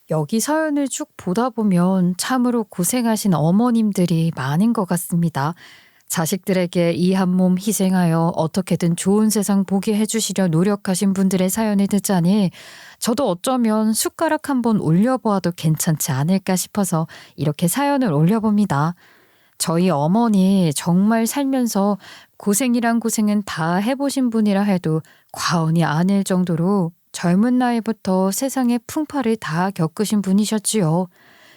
여기 사연을 쭉 보다 보면 참으로 고생하신 어머님들이 많은 것 같습니다. 자식들에게 이 한 몸 희생하여 어떻게든 좋은 세상 보게 해주시려 노력하신 분들의 사연을 듣자니 저도 어쩌면 숟가락 한번 올려보아도 괜찮지 않을까 싶어서 이렇게 사연을 올려봅니다. 저희 어머니 정말 살면서 고생이란 고생은 다 해보신 분이라 해도 과언이 아닐 정도로 젊은 나이부터 세상의 풍파를 다 겪으신 분이셨지요.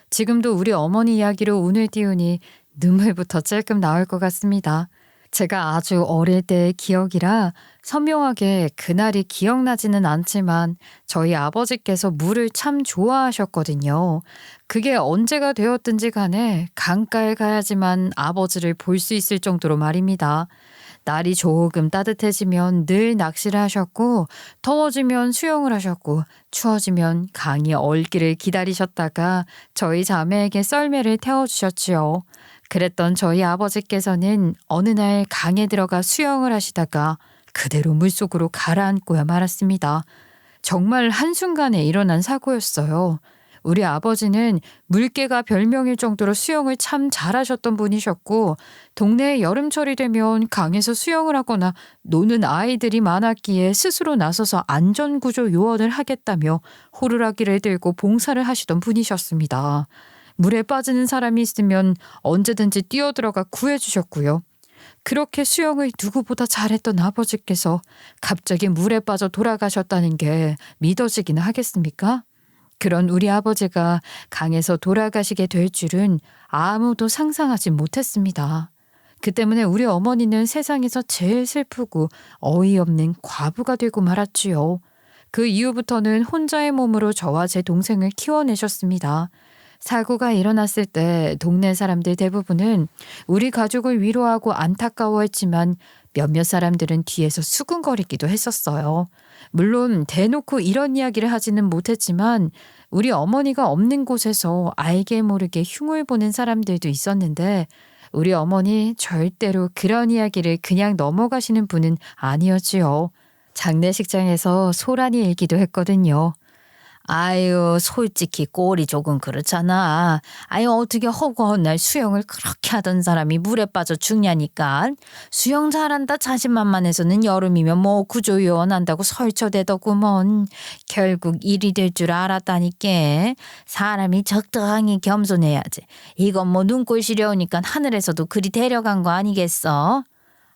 지금도 우리 어머니 이야기로 운을 띄우니 눈물부터 찔끔 나올 것 같습니다. 제가 아주 어릴 때의 기억이라 선명하게 그날이 기억나지는 않지만 저희 아버지께서 물을 참 좋아하셨거든요. 그게 언제가 되었든지 간에 강가에 가야지만 아버지를 볼 수 있을 정도로 말입니다. 날이 조금 따뜻해지면 늘 낚시를 하셨고, 더워지면 수영을 하셨고, 추워지면 강이 얼기를 기다리셨다가 저희 자매에게 썰매를 태워주셨지요. 그랬던 저희 아버지께서는 어느 날 강에 들어가 수영을 하시다가 그대로 물속으로 가라앉고야 말았습니다. 정말 한순간에 일어난 사고였어요. 우리 아버지는 물개가 별명일 정도로 수영을 참 잘하셨던 분이셨고, 동네에 여름철이 되면 강에서 수영을 하거나 노는 아이들이 많았기에 스스로 나서서 안전구조 요원을 하겠다며 호루라기를 들고 봉사를 하시던 분이셨습니다. 물에 빠지는 사람이 있으면 언제든지 뛰어들어가 구해주셨고요. 그렇게 수영을 누구보다 잘했던 아버지께서 갑자기 물에 빠져 돌아가셨다는 게 믿어지기는 하겠습니까? 그런 우리 아버지가 강에서 돌아가시게 될 줄은 아무도 상상하지 못했습니다. 그 때문에 우리 어머니는 세상에서 제일 슬프고 어이없는 과부가 되고 말았지요. 그 이후부터는 혼자의 몸으로 저와 제 동생을 키워내셨습니다. 사고가 일어났을 때 동네 사람들 대부분은 우리 가족을 위로하고 안타까워했지만 몇몇 사람들은 뒤에서 수군거리기도 했었어요. 물론 대놓고 이런 이야기를 하지는 못했지만 우리 어머니가 없는 곳에서 알게 모르게 흉을 보는 사람들도 있었는데 우리 어머니 절대로 그런 이야기를 그냥 넘어가시는 분은 아니었지요. 장례식장에서 소란이 일기도 했거든요. 아유, 솔직히 꼴이 조금 그렇잖아. 아유, 어떻게 허구한 날 수영을 그렇게 하던 사람이 물에 빠져 죽냐니까. 수영 잘한다 자신만만해서는 여름이면 뭐 구조요원 한다고 설쳐대더구먼. 결국 일이 될 줄 알았다니까. 사람이 적당히 겸손해야지. 이건 뭐 눈꼴 시려우니까 하늘에서도 그리 데려간 거 아니겠어?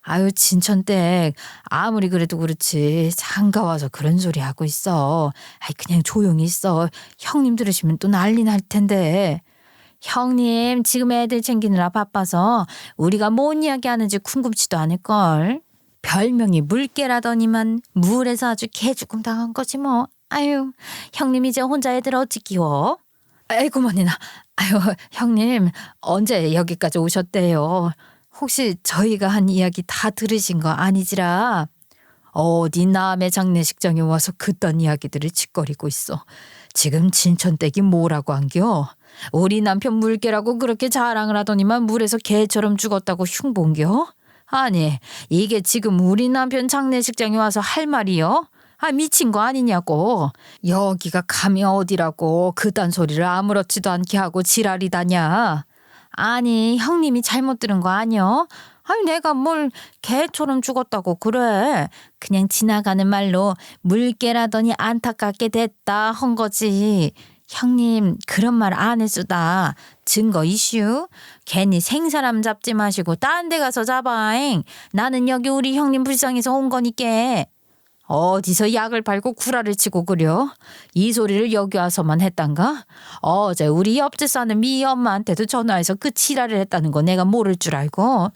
아유, 진천댁 아무리 그래도 그렇지 장가 와서 그런 소리 하고 있어. 아이, 그냥 조용히 있어. 형님 들으시면 또 난리 날 텐데. 형님 지금 애들 챙기느라 바빠서 우리가 뭔 이야기 하는지 궁금치도 않을걸. 별명이 물개라더니만 물에서 아주 개죽음 당한 거지 뭐. 아유, 형님 이제 혼자 애들 어찌 키워? 아이고머니나. 아유, 형님 언제 여기까지 오셨대요? 혹시 저희가 한 이야기 다 들으신 거 아니지라? 어디 남의 장례식장에 와서 그딴 이야기들을 짓거리고 있어. 지금 진천댁이 뭐라고 한겨? 우리 남편 물개라고 그렇게 자랑을 하더니만 물에서 개처럼 죽었다고 흉본겨? 아니, 이게 지금 우리 남편 장례식장에 와서 할 말이요? 아, 미친 거 아니냐고. 여기가 감히 어디라고 그딴 소리를 아무렇지도 않게 하고 지랄이다냐. 아니, 형님이 잘못 들은 거 아니여? 아니, 내가 뭘 개처럼 죽었다고 그래. 그냥 지나가는 말로 물개라더니 안타깝게 됐다 한 거지. 형님 그런 말 안 했수다. 증거 이슈? 괜히 생사람 잡지 마시고 딴 데 가서 잡아잉. 나는 여기 우리 형님 불쌍해서 온 거니까. 어디서 약을 팔고 구라를 치고 그려? 이 소리를 여기 와서만 했단가? 어제 우리 옆집 사는 미 엄마한테도 전화해서 그 지랄을 했다는 거 내가 모를 줄 알고.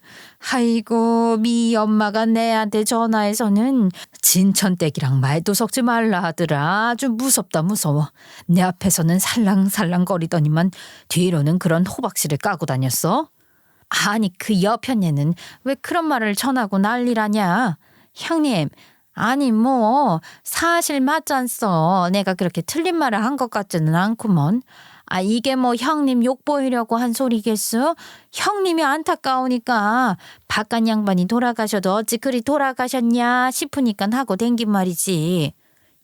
아이고, 미 엄마가 내한테 전화해서는 진천댁이랑 말도 섞지 말라 하더라. 아주 무섭다 무서워. 내 앞에서는 살랑살랑 거리더니만 뒤로는 그런 호박씨를 까고 다녔어. 아니, 그 여편네는 왜 그런 말을 전하고 난리라냐. 형님, 아니 뭐 사실 맞잖소. 내가 그렇게 틀린 말을 한 것 같지는 않구먼. 아, 이게 뭐 형님 욕 보이려고 한 소리겠어? 형님이 안타까우니까 바깥 양반이 돌아가셔도 어찌 그리 돌아가셨냐 싶으니까 하고 댕긴 말이지.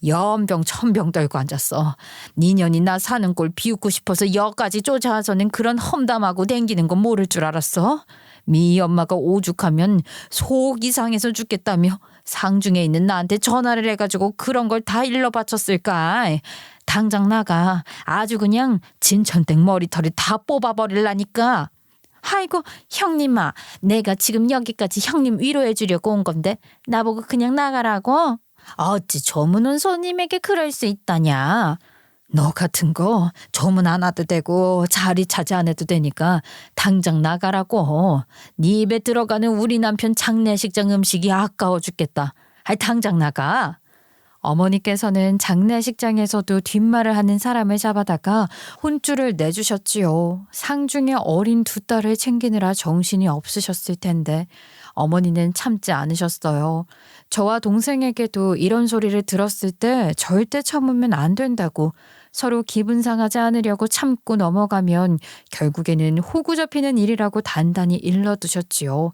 연병 천병 떨고 앉았어. 니년이 나 사는 꼴 비웃고 싶어서 여까지 쫓아와서는 그런 험담하고 댕기는 건 모를 줄 알았어? 미 엄마가 오죽하면 속 이상해서 죽겠다며 상중에 있는 나한테 전화를 해가지고 그런 걸 다 일러 바쳤을까? 당장 나가. 아주 그냥 진천댁 머리털을 다 뽑아버릴라니까. 아이고 형님아, 내가 지금 여기까지 형님 위로해 주려고 온 건데 나보고 그냥 나가라고? 어찌 조문은 손님에게 그럴 수 있다냐. 너 같은 거 조문 안 와도 되고 자리 차지 안 해도 되니까 당장 나가라고. 네 입에 들어가는 우리 남편 장례식장 음식이 아까워 죽겠다. 당장 나가. 어머니께서는 장례식장에서도 뒷말을 하는 사람을 잡아다가 혼쭐을 내주셨지요. 상중에 어린 두 딸을 챙기느라 정신이 없으셨을 텐데 어머니는 참지 않으셨어요. 저와 동생에게도 이런 소리를 들었을 때 절대 참으면 안 된다고, 서로 기분 상하지 않으려고 참고 넘어가면 결국에는 호구 잡히는 일이라고 단단히 일러두셨지요.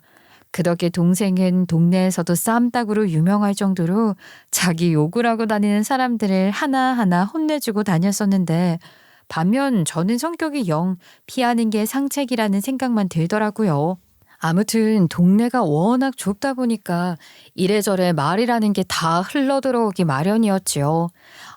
그 덕에 동생은 동네에서도 쌈닭으로 유명할 정도로 자기 욕을 하고 다니는 사람들을 하나하나 혼내주고 다녔었는데, 반면 저는 성격이 영 피하는 게 상책이라는 생각만 들더라고요. 아무튼 동네가 워낙 좁다 보니까 이래저래 말이라는 게 다 흘러들어오기 마련이었지요.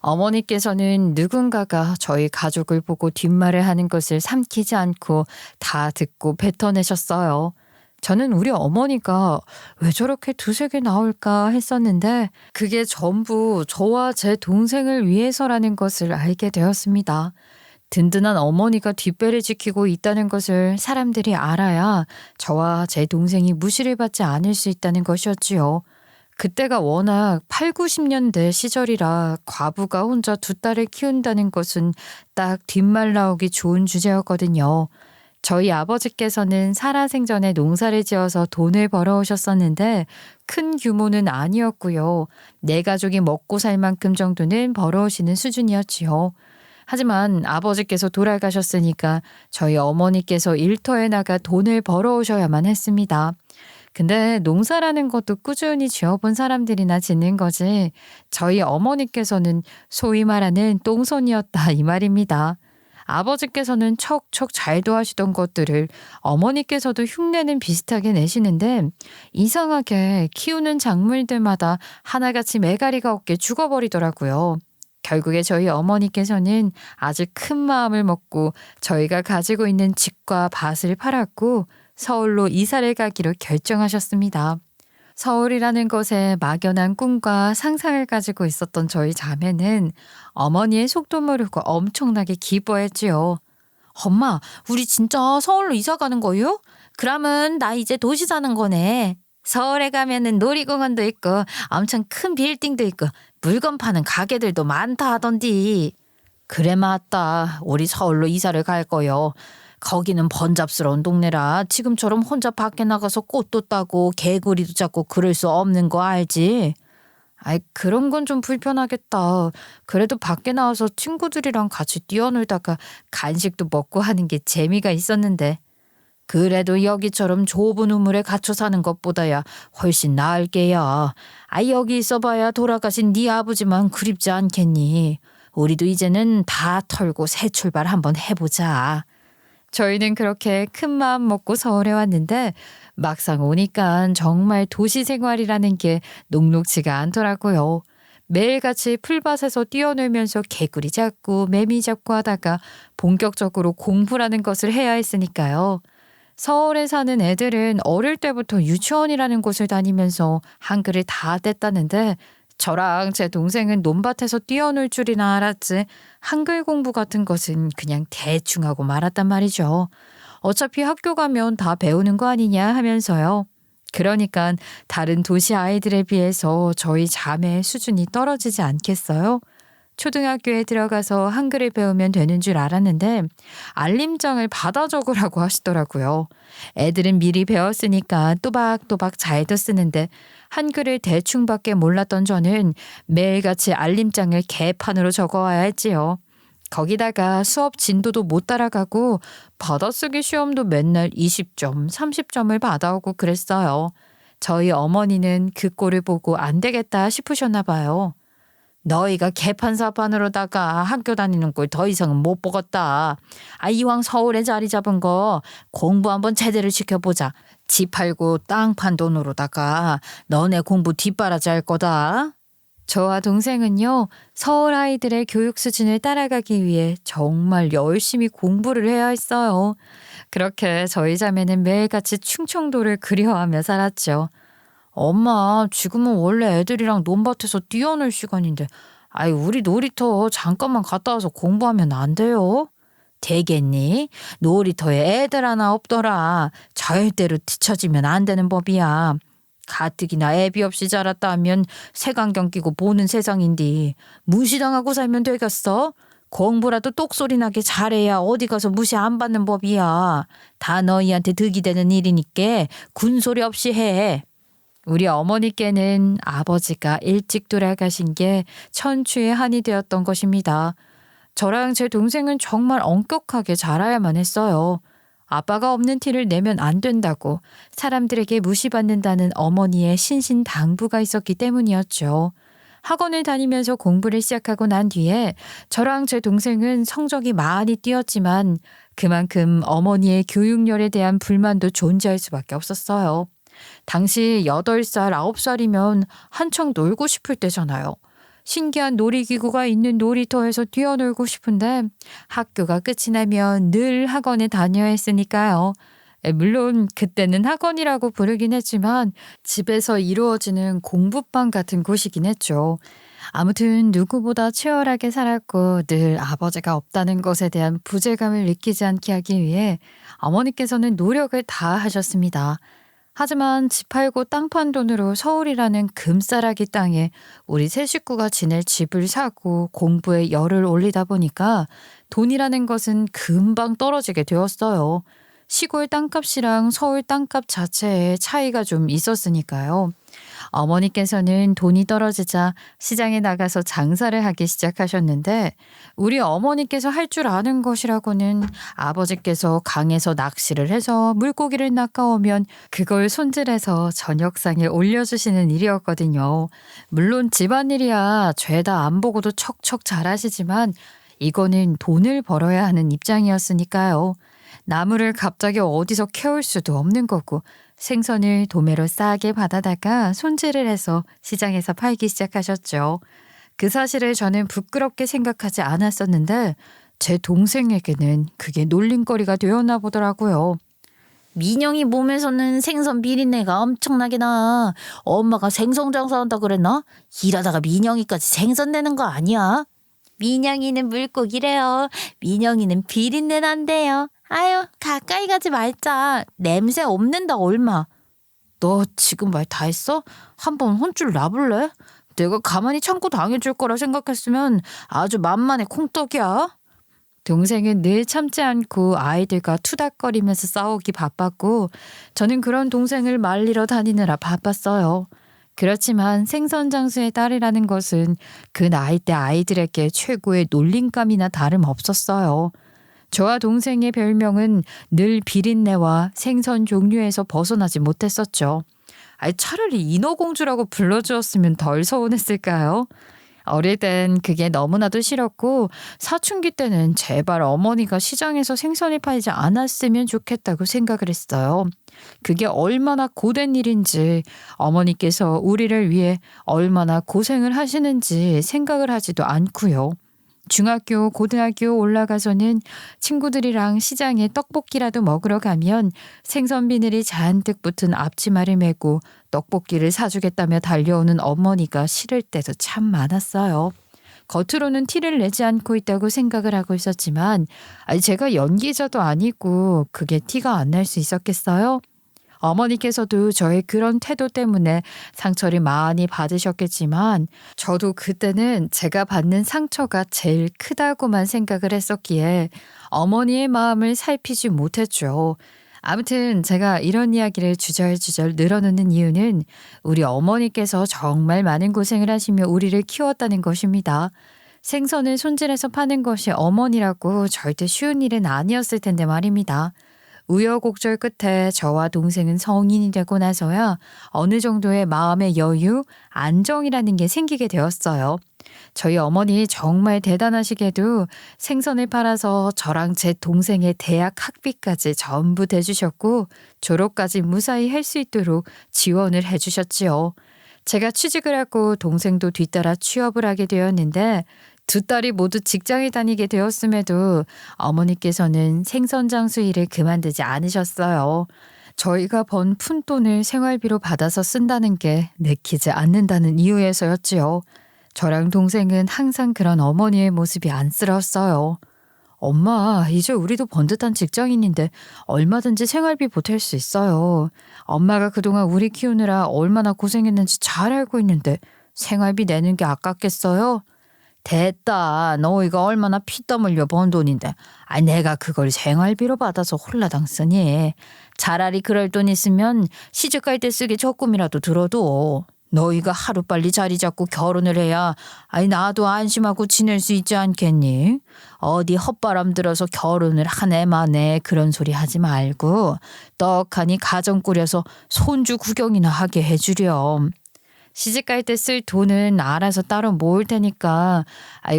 어머니께서는 누군가가 저희 가족을 보고 뒷말을 하는 것을 삼키지 않고 다 듣고 뱉어내셨어요. 저는 우리 어머니가 왜 저렇게 두세 개 나올까 했었는데 그게 전부 저와 제 동생을 위해서라는 것을 알게 되었습니다. 든든한 어머니가 뒷배를 지키고 있다는 것을 사람들이 알아야 저와 제 동생이 무시를 받지 않을 수 있다는 것이었지요. 그때가 워낙 8, 90년대 시절이라 과부가 혼자 두 딸을 키운다는 것은 딱 뒷말 나오기 좋은 주제였거든요. 저희 아버지께서는 살아생전에 농사를 지어서 돈을 벌어오셨었는데 큰 규모는 아니었고요. 네 가족이 먹고 살 만큼 정도는 벌어오시는 수준이었지요. 하지만 아버지께서 돌아가셨으니까 저희 어머니께서 일터에 나가 돈을 벌어오셔야만 했습니다. 근데 농사라는 것도 꾸준히 지어본 사람들이나 짓는 거지, 저희 어머니께서는 소위 말하는 똥손이었다 이 말입니다. 아버지께서는 척척 잘도 하시던 것들을 어머니께서도 흉내는 비슷하게 내시는데 이상하게 키우는 작물들마다 하나같이 매가리가 없게 죽어버리더라고요. 결국에 저희 어머니께서는 아주 큰 마음을 먹고 저희가 가지고 있는 집과 밭을 팔았고 서울로 이사를 가기로 결정하셨습니다. 서울이라는 곳에 막연한 꿈과 상상을 가지고 있었던 저희 자매는 어머니의 속도 모르고 엄청나게 기뻐했지요. 엄마, 우리 진짜 서울로 이사 가는 거요? 그러면 나 이제 도시 사는 거네. 서울에 가면은 놀이공원도 있고 엄청 큰 빌딩도 있고 물건 파는 가게들도 많다 하던디. 그래 맞다. 우리 서울로 이사를 갈 거요. 거기는 번잡스러운 동네라 지금처럼 혼자 밖에 나가서 꽃도 따고 개구리도 잡고 그럴 수 없는 거 알지? 아이, 그런 건 좀 불편하겠다. 그래도 밖에 나와서 친구들이랑 같이 뛰어놀다가 간식도 먹고 하는 게 재미가 있었는데. 그래도 여기처럼 좁은 우물에 갇혀 사는 것보다야 훨씬 나을 게야. 여기 있어봐야 돌아가신 네 아버지만 그립지 않겠니? 우리도 이제는 다 털고 새 출발 한번 해보자. 저희는 그렇게 큰 마음 먹고 서울에 왔는데 막상 오니까 정말 도시 생활이라는 게 녹록지가 않더라고요. 매일같이 풀밭에서 뛰어놀면서 개구리 잡고 매미 잡고 하다가 본격적으로 공부라는 것을 해야 했으니까요. 서울에 사는 애들은 어릴 때부터 유치원이라는 곳을 다니면서 한글을 다 뗐다는데 저랑 제 동생은 논밭에서 뛰어놀 줄이나 알았지 한글 공부 같은 것은 그냥 대충 하고 말았단 말이죠. 어차피 학교 가면 다 배우는 거 아니냐 하면서요. 그러니까 다른 도시 아이들에 비해서 저희 자매의 수준이 떨어지지 않겠어요? 초등학교에 들어가서 한글을 배우면 되는 줄 알았는데 알림장을 받아 적으라고 하시더라고요. 애들은 미리 배웠으니까 또박또박 잘도 쓰는데 한글을 대충밖에 몰랐던 저는 매일같이 알림장을 개판으로 적어와야 했지요. 거기다가 수업 진도도 못 따라가고 받아쓰기 시험도 맨날 20점, 30점을 받아오고 그랬어요. 저희 어머니는 그 꼴을 보고 안 되겠다 싶으셨나 봐요. 너희가 개판사판으로다가 학교 다니는 꼴 더 이상은 못 보겠다. 이왕 서울에 자리 잡은 거 공부 한번 제대로 시켜보자. 집 팔고 땅 판 돈으로다가 너네 공부 뒷바라지 할 거다. 저와 동생은요, 서울 아이들의 교육 수준을 따라가기 위해 정말 열심히 공부를 해야 했어요. 그렇게 저희 자매는 매일같이 충청도를 그리워하며 살았죠. 엄마, 지금은 원래 애들이랑 논밭에서 뛰어놀 시간인데, 우리 놀이터 잠깐만 갔다 와서 공부하면 안 돼요? 되겠니? 놀이터에 애들 하나 없더라. 절대로 뒤처지면 안 되는 법이야. 가뜩이나 애비 없이 자랐다 하면 색안경 끼고 보는 세상인데 무시당하고 살면 되겠어? 공부라도 똑소리 나게 잘해야 어디 가서 무시 안 받는 법이야. 다 너희한테 득이 되는 일이니까 군소리 없이 해. 우리 어머니께는 아버지가 일찍 돌아가신 게 천추의 한이 되었던 것입니다. 저랑 제 동생은 정말 엄격하게 자라야만 했어요. 아빠가 없는 티를 내면 안 된다고 사람들에게 무시받는다는 어머니의 신신당부가 있었기 때문이었죠. 학원을 다니면서 공부를 시작하고 난 뒤에 저랑 제 동생은 성적이 많이 뛰었지만 그만큼 어머니의 교육열에 대한 불만도 존재할 수밖에 없었어요. 당시 8살, 9살이면 한창 놀고 싶을 때잖아요. 신기한 놀이기구가 있는 놀이터에서 뛰어놀고 싶은데 학교가 끝이 나면 늘 학원에 다녀야 했으니까요. 물론 그때는 학원이라고 부르긴 했지만 집에서 이루어지는 공부방 같은 곳이긴 했죠. 아무튼 누구보다 치열하게 살았고 늘 아버지가 없다는 것에 대한 부재감을 느끼지 않게 하기 위해 어머니께서는 노력을 다 하셨습니다. 하지만 집 팔고 땅 판 돈으로 서울이라는 금싸라기 땅에 우리 세 식구가 지낼 집을 사고 공부에 열을 올리다 보니까 돈이라는 것은 금방 떨어지게 되었어요. 시골 땅값이랑 서울 땅값 자체에 차이가 좀 있었으니까요. 어머니께서는 돈이 떨어지자 시장에 나가서 장사를 하기 시작하셨는데 우리 어머니께서 할 줄 아는 것이라고는 아버지께서 강에서 낚시를 해서 물고기를 낚아오면 그걸 손질해서 저녁상에 올려주시는 일이었거든요. 물론 집안일이야 죄다 안 보고도 척척 잘하시지만 이거는 돈을 벌어야 하는 입장이었으니까요. 나무를 갑자기 어디서 캐올 수도 없는 거고 생선을 도매로 싸게 받아다가 손질을 해서 시장에서 팔기 시작하셨죠. 그 사실을 저는 부끄럽게 생각하지 않았었는데 제 동생에게는 그게 놀림거리가 되었나 보더라고요. 민영이 몸에서는 생선 비린내가 엄청나게 나. 엄마가 생선 장사한다 그랬나? 일하다가 민영이까지 생선 내는 거 아니야? 민영이는 물고기래요. 민영이는 비린내 난대요. 가까이 가지 말자. 냄새 없는다 얼마. 너 지금 말 다 했어? 한번 혼쭐 나볼래? 내가 가만히 참고 당해줄 거라 생각했으면 아주 만만의 콩떡이야. 동생은 늘 참지 않고 아이들과 투닥거리면서 싸우기 바빴고 저는 그런 동생을 말리러 다니느라 바빴어요. 그렇지만 생선 장수의 딸이라는 것은 그 나이 때 아이들에게 최고의 놀림감이나 다름없었어요. 저와 동생의 별명은 늘 비린내와 생선 종류에서 벗어나지 못했었죠. 차라리 인어공주라고 불러주었으면 덜 서운했을까요? 어릴 땐 그게 너무나도 싫었고 사춘기 때는 제발 어머니가 시장에서 생선을 팔지 않았으면 좋겠다고 생각을 했어요. 그게 얼마나 고된 일인지 어머니께서 우리를 위해 얼마나 고생을 하시는지 생각을 하지도 않고요. 중학교, 고등학교 올라가서는 친구들이랑 시장에 떡볶이라도 먹으러 가면 생선 비늘이 잔뜩 붙은 앞치마를 메고 떡볶이를 사주겠다며 달려오는 어머니가 싫을 때도 참 많았어요. 겉으로는 티를 내지 않고 있다고 생각을 하고 있었지만 제가 연기자도 아니고 그게 티가 안 날 수 있었겠어요? 어머니께서도 저의 그런 태도 때문에 상처를 많이 받으셨겠지만 저도 그때는 제가 받는 상처가 제일 크다고만 생각을 했었기에 어머니의 마음을 살피지 못했죠. 아무튼 제가 이런 이야기를 주절주절 늘어놓는 이유는 우리 어머니께서 정말 많은 고생을 하시며 우리를 키웠다는 것입니다. 생선을 손질해서 파는 것이 어머니라고 절대 쉬운 일은 아니었을 텐데 말입니다. 우여곡절 끝에 저와 동생은 성인이 되고 나서야 어느 정도의 마음의 여유, 안정이라는 게 생기게 되었어요. 저희 어머니 정말 대단하시게도 생선을 팔아서 저랑 제 동생의 대학 학비까지 전부 대주셨고 졸업까지 무사히 할 수 있도록 지원을 해주셨지요. 제가 취직을 하고 동생도 뒤따라 취업을 하게 되었는데 두 딸이 모두 직장에 다니게 되었음에도 어머니께서는 생선 장수 일을 그만두지 않으셨어요. 저희가 번 푼돈을 생활비로 받아서 쓴다는 게 내키지 않는다는 이유에서였지요. 저랑 동생은 항상 그런 어머니의 모습이 안쓰러웠어요. 엄마, 이제 우리도 번듯한 직장인인데 얼마든지 생활비 보탤 수 있어요. 엄마가 그동안 우리 키우느라 얼마나 고생했는지 잘 알고 있는데 생활비 내는 게 아깝겠어요? 됐다. 너 이거 얼마나 피땀 흘려 번 돈인데. 내가 그걸 생활비로 받아서 홀라당 쓰니. 차라리 그럴 돈 있으면 시집갈 때 쓰게 조금이라도 들어도. 너희가 하루빨리 자리 잡고 결혼을 해야 나도 안심하고 지낼 수 있지 않겠니? 어디 헛바람 들어서 결혼을 한 해 만에 그런 소리 하지 말고 떡하니 가정 꾸려서 손주 구경이나 하게 해주렴. 시집갈 때 쓸 돈은 알아서 따로 모을 테니까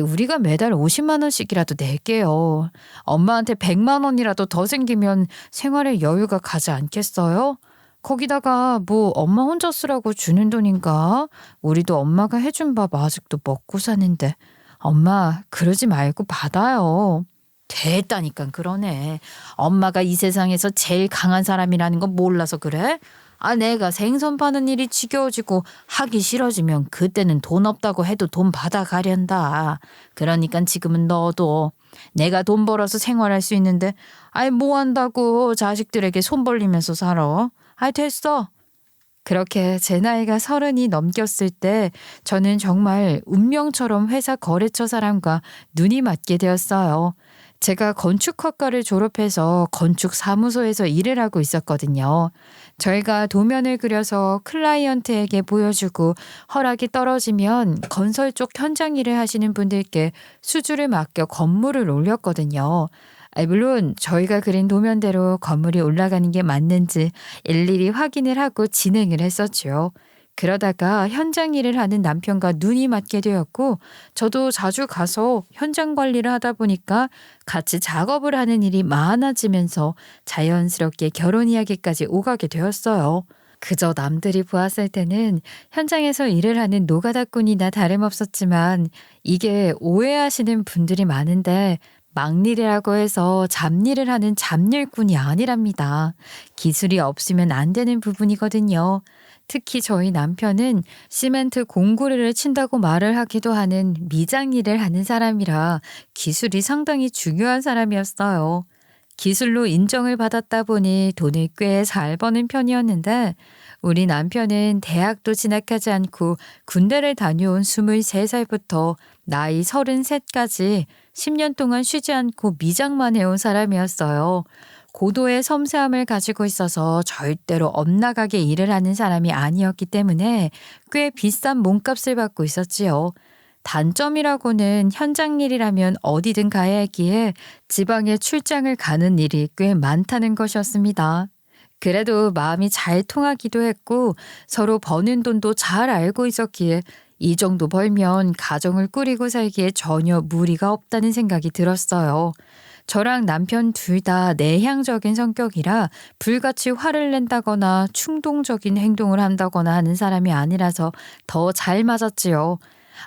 우리가 매달 50만 원씩이라도 낼게요. 엄마한테 100만 원이라도 더 생기면 생활에 여유가 가지 않겠어요? 거기다가 뭐 엄마 혼자 쓰라고 주는 돈인가? 우리도 엄마가 해준 밥 아직도 먹고 사는데. 엄마 그러지 말고 받아요. 됐다니까 그러네. 엄마가 이 세상에서 제일 강한 사람이라는 거 몰라서 그래? 내가 생선 파는 일이 지겨워지고 하기 싫어지면 그때는 돈 없다고 해도 돈 받아가련다. 그러니까 지금은 너도 내가 돈 벌어서 생활할 수 있는데 뭐 한다고 자식들에게 손 벌리면서 살아. 됐어. 그렇게 제 나이가 30이 넘겼을 때 저는 정말 운명처럼 회사 거래처 사람과 눈이 맞게 되었어요. 제가 건축학과를 졸업해서 건축사무소에서 일을 하고 있었거든요. 저희가 도면을 그려서 클라이언트에게 보여주고 허락이 떨어지면 건설 쪽 현장 일을 하시는 분들께 수주를 맡겨 건물을 올렸거든요. 물론 저희가 그린 도면대로 건물이 올라가는 게 맞는지 일일이 확인을 하고 진행을 했었죠. 그러다가 현장 일을 하는 남편과 눈이 맞게 되었고 저도 자주 가서 현장 관리를 하다 보니까 같이 작업을 하는 일이 많아지면서 자연스럽게 결혼 이야기까지 오가게 되었어요. 그저 남들이 보았을 때는 현장에서 일을 하는 노가다꾼이나 다름없었지만 이게 오해하시는 분들이 많은데 막일이라고 해서 잡일을 하는 잡일꾼이 아니랍니다. 기술이 없으면 안 되는 부분이거든요. 특히 저희 남편은 시멘트 공구리를 친다고 말을 하기도 하는 미장 일을 하는 사람이라 기술이 상당히 중요한 사람이었어요. 기술로 인정을 받았다 보니 돈을 꽤 잘 버는 편이었는데 우리 남편은 대학도 진학하지 않고 군대를 다녀온 23살부터 나이 33까지 10년 동안 쉬지 않고 미장만 해온 사람이었어요. 고도의 섬세함을 가지고 있어서 절대로 엇나가게 일을 하는 사람이 아니었기 때문에 꽤 비싼 몸값을 받고 있었지요. 단점이라고는 현장 일이라면 어디든 가야 했기에 지방에 출장을 가는 일이 꽤 많다는 것이었습니다. 그래도 마음이 잘 통하기도 했고 서로 버는 돈도 잘 알고 있었기에 이 정도 벌면 가정을 꾸리고 살기에 전혀 무리가 없다는 생각이 들었어요. 저랑 남편 둘 다 내향적인 성격이라 불같이 화를 낸다거나 충동적인 행동을 한다거나 하는 사람이 아니라서 더 잘 맞았지요.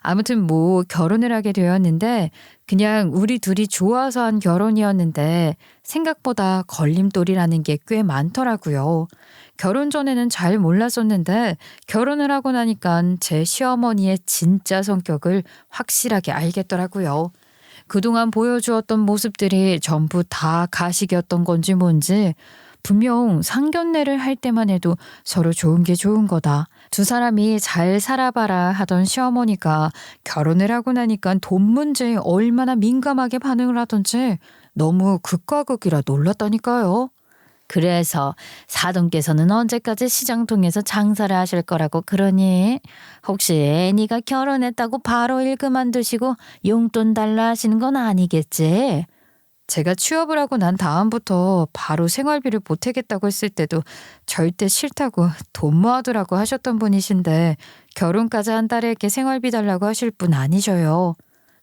아무튼 결혼을 하게 되었는데 그냥 우리 둘이 좋아서 한 결혼이었는데 생각보다 걸림돌이라는 게 꽤 많더라고요. 결혼 전에는 잘 몰랐었는데 결혼을 하고 나니까 제 시어머니의 진짜 성격을 확실하게 알겠더라고요. 그동안 보여주었던 모습들이 전부 다 가식이었던 건지 뭔지 분명 상견례를 할 때만 해도 서로 좋은 게 좋은 거다. 두 사람이 잘 살아봐라 하던 시어머니가 결혼을 하고 나니까 돈 문제에 얼마나 민감하게 반응을 하던지 너무 극과 극이라 놀랐다니까요. 그래서 사돈께서는 언제까지 시장통에서 장사를 하실 거라고 그러니? 혹시 네가 결혼했다고 바로 일 그만두시고 용돈 달라 하시는 건 아니겠지? 제가 취업을 하고 난 다음부터 바로 생활비를 보태겠다고 했을 때도 절대 싫다고 돈 모아두라고 하셨던 분이신데 결혼까지 한 딸에게 생활비 달라고 하실 분 아니셔요.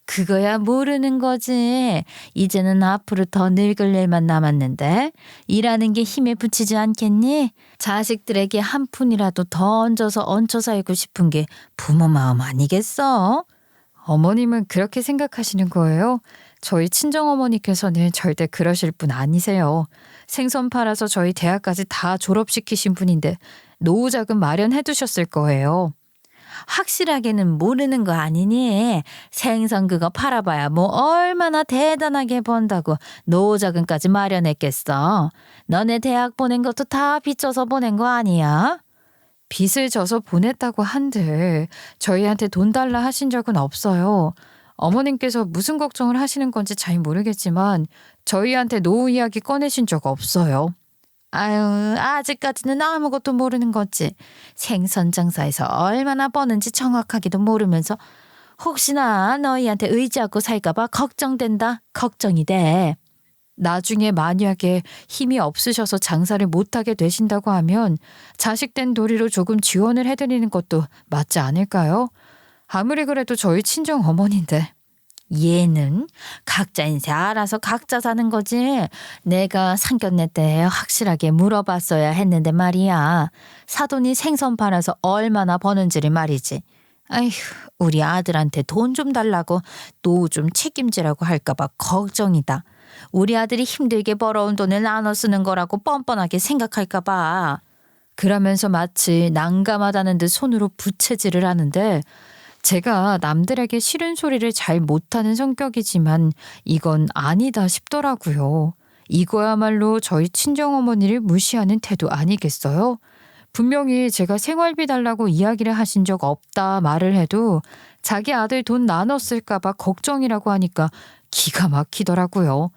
그거야 모르는 거지. 이제는 앞으로 더 늙을 일만 남았는데 일하는 게 힘에 부치지 않겠니? 자식들에게 한 푼이라도 더 얹어 살고 싶은 게 부모 마음 아니겠어? 어머님은 그렇게 생각하시는 거예요? 저희 친정어머니께서는 절대 그러실 분 아니세요. 생선 팔아서 저희 대학까지 다 졸업시키신 분인데 노후 자금 마련해 두셨을 거예요. 확실하게는 모르는 거 아니니? 생선 그거 팔아봐야 뭐 얼마나 대단하게 번다고 노후자금까지 마련했겠어. 너네 대학 보낸 것도 다 빚져서 보낸 거 아니야? 빚을 져서 보냈다고 한들 저희한테 돈 달라 하신 적은 없어요. 어머님께서 무슨 걱정을 하시는 건지 잘 모르겠지만 저희한테 노후 이야기 꺼내신 적 없어요. 아유, 아직까지는 아무것도 모르는 거지. 생선 장사에서 얼마나 버는지 정확하게도 모르면서 혹시나 너희한테 의지하고 살까봐 걱정된다. 걱정이 돼. 나중에 만약에 힘이 없으셔서 장사를 못하게 되신다고 하면 자식 된 도리로 조금 지원을 해드리는 것도 맞지 않을까요? 아무리 그래도 저희 친정 어머니인데. 얘는 각자 인생 알아서 각자 사는 거지. 내가 상견례 때 확실하게 물어봤어야 했는데 말이야. 사돈이 생선 팔아서 얼마나 버는지를 말이지. 아휴, 우리 아들한테 돈 좀 달라고 노후 좀 책임지라고 할까봐 걱정이다. 우리 아들이 힘들게 벌어온 돈을 나눠 쓰는 거라고 뻔뻔하게 생각할까봐. 그러면서 마치 난감하다는 듯 손으로 부채질을 하는데 제가 남들에게 싫은 소리를 잘 못하는 성격이지만 이건 아니다 싶더라고요. 이거야말로 저희 친정어머니를 무시하는 태도 아니겠어요? 분명히 제가 생활비 달라고 이야기를 하신 적 없다 말을 해도 자기 아들 돈 나눠 쓸까봐 걱정이라고 하니까 기가 막히더라고요.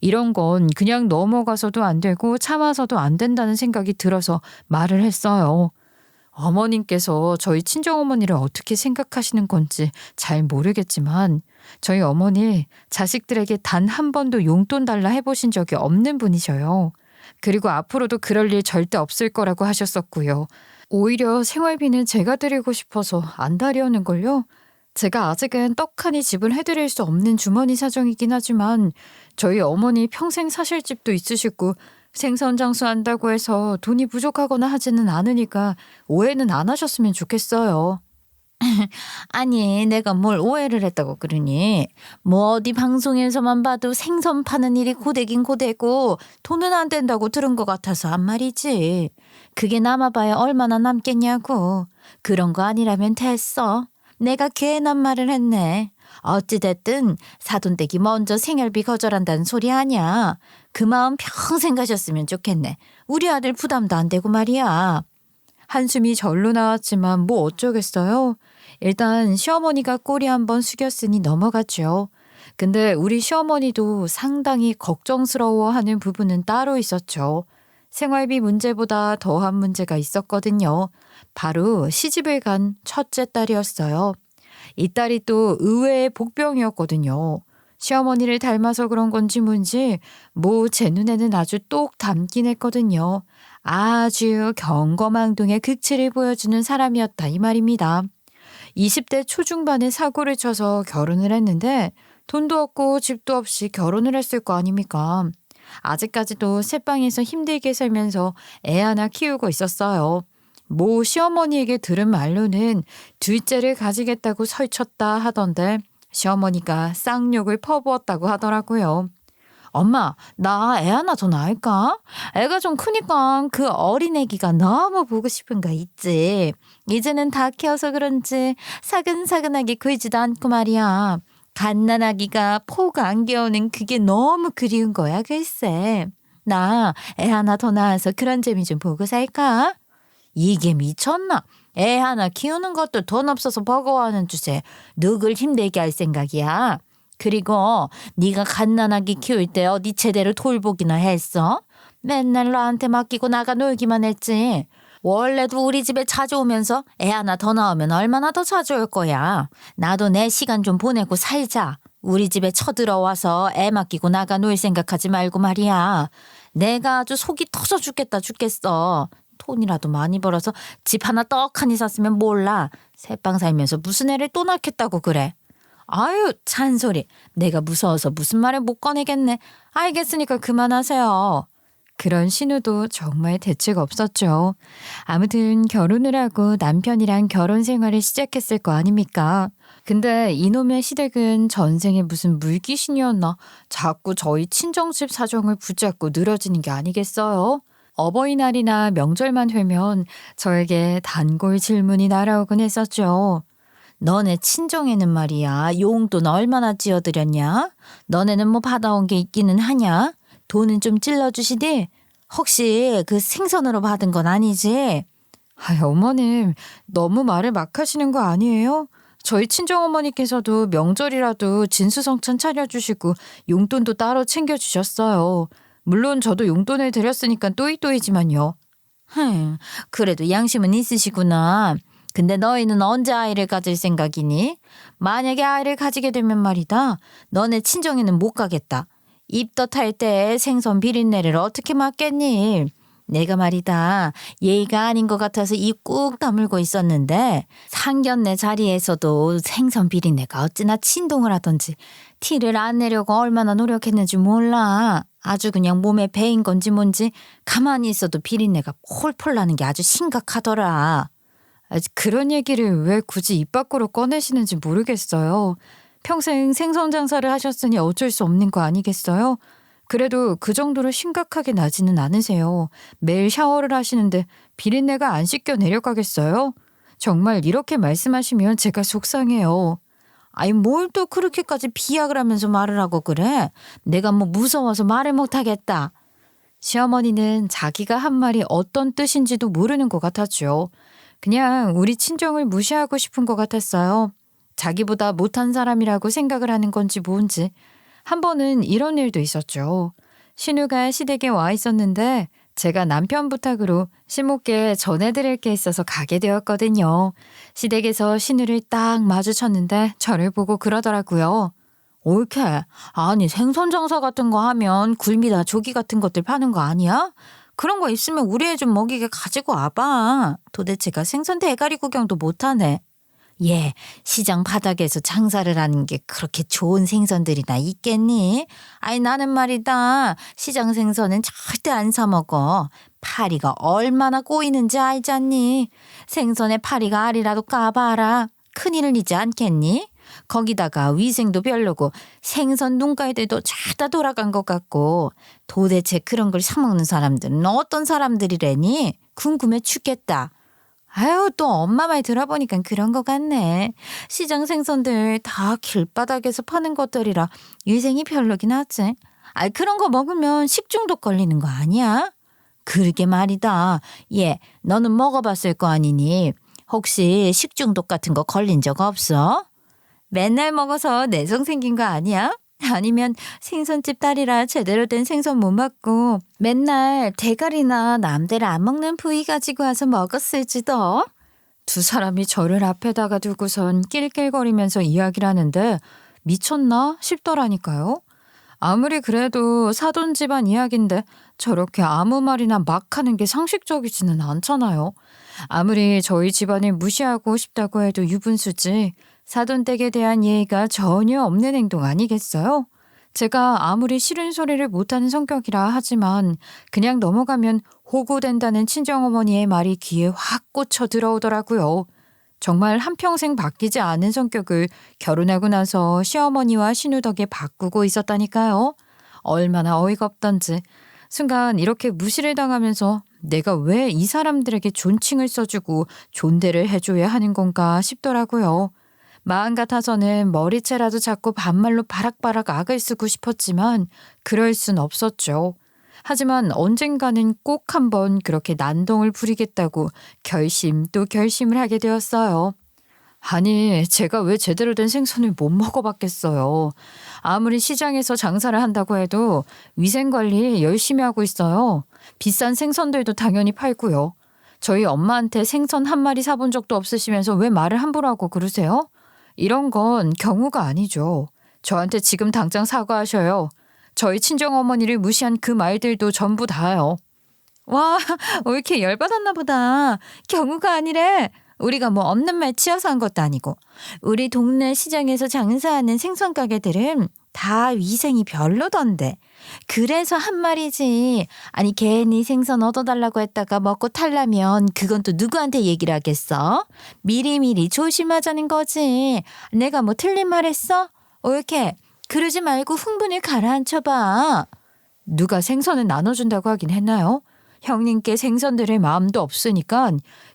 이런 건 그냥 넘어가서도 안 되고 참아서도 안 된다는 생각이 들어서 말을 했어요. 어머님께서 저희 친정어머니를 어떻게 생각하시는 건지 잘 모르겠지만 저희 어머니 자식들에게 단 한 번도 용돈 달라 해보신 적이 없는 분이셔요. 그리고 앞으로도 그럴 일 절대 없을 거라고 하셨었고요. 오히려 생활비는 제가 드리고 싶어서 안 달려는걸요. 제가 아직은 떡하니 집을 해드릴 수 없는 주머니 사정이긴 하지만 저희 어머니 평생 사실 집도 있으시고 생선 장수한다고 해서 돈이 부족하거나 하지는 않으니까 오해는 안 하셨으면 좋겠어요. 아니, 내가 뭘 오해를 했다고 그러니? 뭐 어디 방송에서만 봐도 생선 파는 일이 고되긴 고되고 돈은 안 된다고 들은 것 같아서 한 말이지. 그게 남아봐야 얼마나 남겠냐고. 그런 거 아니라면 됐어. 내가 괜한 말을 했네. 어찌됐든 사돈댁이 먼저 생활비 거절한다는 소리 아니야. 그 마음 평생 가셨으면 좋겠네. 우리 아들 부담도 안 되고 말이야. 한숨이 절로 나왔지만 뭐 어쩌겠어요. 일단 시어머니가 꼬리 한번 숙였으니 넘어갔죠. 근데 우리 시어머니도 상당히 걱정스러워하는 부분은 따로 있었죠. 생활비 문제보다 더한 문제가 있었거든요. 바로 시집을 간 첫째 딸이었어요. 이 딸이 또 의외의 복병이었거든요. 시어머니를 닮아서 그런 건지 뭔지 뭐 제 눈에는 아주 똑 닮긴 했거든요. 아주 경거망동의 극치를 보여주는 사람이었다 이 말입니다. 20대 초중반에 사고를 쳐서 결혼을 했는데 돈도 없고 집도 없이 결혼을 했을 거 아닙니까? 아직까지도 새방에서 힘들게 살면서 애 하나 키우고 있었어요. 모 시어머니에게 들은 말로는 둘째를 가지겠다고 설쳤다 하던데 시어머니가 쌍욕을 퍼부었다고 하더라고요. 엄마, 나 애 하나 더 낳을까? 애가 좀 크니까 그 어린애기가 너무 보고 싶은 거 있지. 이제는 다 키워서 그런지 사근사근하게 굴지도 않고 말이야. 갓난아기가 포가 안 겨우는 그게 너무 그리운 거야 글쎄. 나 애 하나 더 낳아서 그런 재미 좀 보고 살까? 이게 미쳤나? 애 하나 키우는 것도 돈 없어서 버거워하는 주제 누굴 힘들게 할 생각이야. 그리고 네가 갓난아기 키울 때 어디 제대로 돌보기나 했어? 맨날 너한테 맡기고 나가 놀기만 했지. 원래도 우리 집에 자주 오면서 애 하나 더 낳으면 얼마나 더 자주 올 거야. 나도 내 시간 좀 보내고 살자. 우리 집에 쳐들어와서 애 맡기고 나가 놀 생각하지 말고 말이야. 내가 아주 속이 터져 죽겠다 죽겠어. 돈이라도 많이 벌어서 집 하나 떡하니 샀으면 몰라. 새빵 살면서 무슨 애를 또 낳겠다고 그래. 아유 잔소리. 내가 무서워서 무슨 말을 못 꺼내겠네. 알겠으니까 그만하세요. 그런 신우도 정말 대책 없었죠. 아무튼 결혼을 하고 남편이랑 결혼 생활을 시작했을 거 아닙니까? 근데 이놈의 시댁은 전생에 무슨 물귀신이었나 자꾸 저희 친정집 사정을 붙잡고 늘어지는 게 아니겠어요? 어버이날이나 명절만 되면 저에게 단골 질문이 날아오곤 했었죠. 너네 친정에는 말이야 용돈 얼마나 찌어들였냐? 너네는 뭐 받아온 게 있기는 하냐? 돈은 좀 찔러주시디? 혹시 그 생선으로 받은 건 아니지? 아이, 어머님, 너무 말을 막 하시는 거 아니에요? 저희 친정어머니께서도 명절이라도 진수성찬 차려주시고 용돈도 따로 챙겨주셨어요. 물론 저도 용돈을 드렸으니까 또이또이지만요. 그래도 양심은 있으시구나. 근데 너희는 언제 아이를 가질 생각이니? 만약에 아이를 가지게 되면 말이다. 너네 친정에는 못 가겠다. 입덧할 때 생선 비린내를 어떻게 맡겠니? 내가 말이다. 예의가 아닌 것 같아서 입 꾹 다물고 있었는데 상견례 자리에서도 생선 비린내가 어찌나 진동을 하던지 티를 안 내려고 얼마나 노력했는지 몰라. 아주 그냥 몸에 배인 건지 뭔지 가만히 있어도 비린내가 폴폴 나는 게 아주 심각하더라. 그런 얘기를 왜 굳이 입 밖으로 꺼내시는지 모르겠어요. 평생 생선 장사를 하셨으니 어쩔 수 없는 거 아니겠어요? 그래도 그 정도로 심각하게 나지는 않으세요. 매일 샤워를 하시는데 비린내가 안 씻겨 내려가겠어요? 정말 이렇게 말씀하시면 제가 속상해요. 아니 뭘 또 그렇게까지 비약을 하면서 말을 하고 그래? 내가 뭐 무서워서 말을 못하겠다. 시어머니는 자기가 한 말이 어떤 뜻인지도 모르는 것 같았죠. 그냥 우리 친정을 무시하고 싶은 것 같았어요. 자기보다 못한 사람이라고 생각을 하는 건지 뭔지. 한 번은 이런 일도 있었죠. 신우가 시댁에 와 있었는데 제가 남편 부탁으로 시모께 전해드릴 게 있어서 가게 되었거든요. 시댁에서 신우를 딱 마주쳤는데 저를 보고 그러더라고요. 옳게. 아니 생선 장사 같은 거 하면 굴미나 조기 같은 것들 파는 거 아니야? 그런 거 있으면 우리 애 좀 먹이게 가지고 와봐. 도대체가 생선 대가리 구경도 못하네. 예, 시장 바닥에서 장사를 하는 게 그렇게 좋은 생선들이나 있겠니? 아니 나는 말이다. 시장 생선은 절대 안 사 먹어. 파리가 얼마나 꼬이는지 알잖니? 생선에 파리가 알이라도 까봐라. 큰일을 니지 않겠니? 거기다가 위생도 별로고 생선 눈깔들도 죄다 돌아간 것 같고 도대체 그런 걸 사 먹는 사람들은 어떤 사람들이래니? 궁금해 죽겠다. 아유 또 엄마 말 들어보니까 그런 것 같네. 시장 생선들 다 길바닥에서 파는 것들이라 위생이 별로긴 하지. 아 그런 거 먹으면 식중독 걸리는 거 아니야? 그러게 말이다. 예, 너는 먹어봤을 거 아니니? 혹시 식중독 같은 거 걸린 적 없어? 맨날 먹어서 내성 생긴 거 아니야? 아니면 생선집 딸이라 제대로 된 생선 못 먹고 맨날 대가리나 남들 안 먹는 부위 가지고 와서 먹었을지도. 두 사람이 저를 앞에다가 두고선 낄낄거리면서 이야기를 하는데 미쳤나 싶더라니까요. 아무리 그래도 사돈 집안 이야기인데 저렇게 아무 말이나 막 하는 게 상식적이지는 않잖아요. 아무리 저희 집안을 무시하고 싶다고 해도 유분수지 사돈댁에 대한 예의가 전혀 없는 행동 아니겠어요? 제가 아무리 싫은 소리를 못하는 성격이라 하지만 그냥 넘어가면 호구된다는 친정어머니의 말이 귀에 확 꽂혀 들어오더라고요. 정말 한평생 바뀌지 않은 성격을 결혼하고 나서 시어머니와 신우 덕에 바꾸고 있었다니까요. 얼마나 어이가 없던지. 순간 이렇게 무시를 당하면서 내가 왜 이 사람들에게 존칭을 써주고 존대를 해줘야 하는 건가 싶더라고요. 마음 같아서는 머리채라도 잡고 반말로 바락바락 악을 쓰고 싶었지만 그럴 순 없었죠. 하지만 언젠가는 꼭 한번 그렇게 난동을 부리겠다고 결심 또 결심을 하게 되었어요. 아니, 제가 왜 제대로 된 생선을 못 먹어봤겠어요. 아무리 시장에서 장사를 한다고 해도 위생관리 열심히 하고 있어요. 비싼 생선들도 당연히 팔고요. 저희 엄마한테 생선 한 마리 사본 적도 없으시면서 왜 말을 함부로 하고 그러세요? 이런 건 경우가 아니죠. 저한테 지금 당장 사과하셔요. 저희 친정어머니를 무시한 그 말들도 전부 다요. 와, 왜 이렇게 열받았나 보다. 경우가 아니래. 우리가 뭐 없는 말 치여서 한 것도 아니고. 우리 동네 시장에서 장사하는 생선 가게들은 다 위생이 별로던데. 그래서 한 말이지. 아니 괜히 생선 얻어달라고 했다가 먹고 탈라면 그건 또 누구한테 얘기를 하겠어? 미리미리 조심하자는 거지. 내가 뭐 틀린 말 했어? 이렇게 그러지 말고 흥분을 가라앉혀봐. 누가 생선을 나눠준다고 하긴 했나요? 형님께 생선 드릴 마음도 없으니까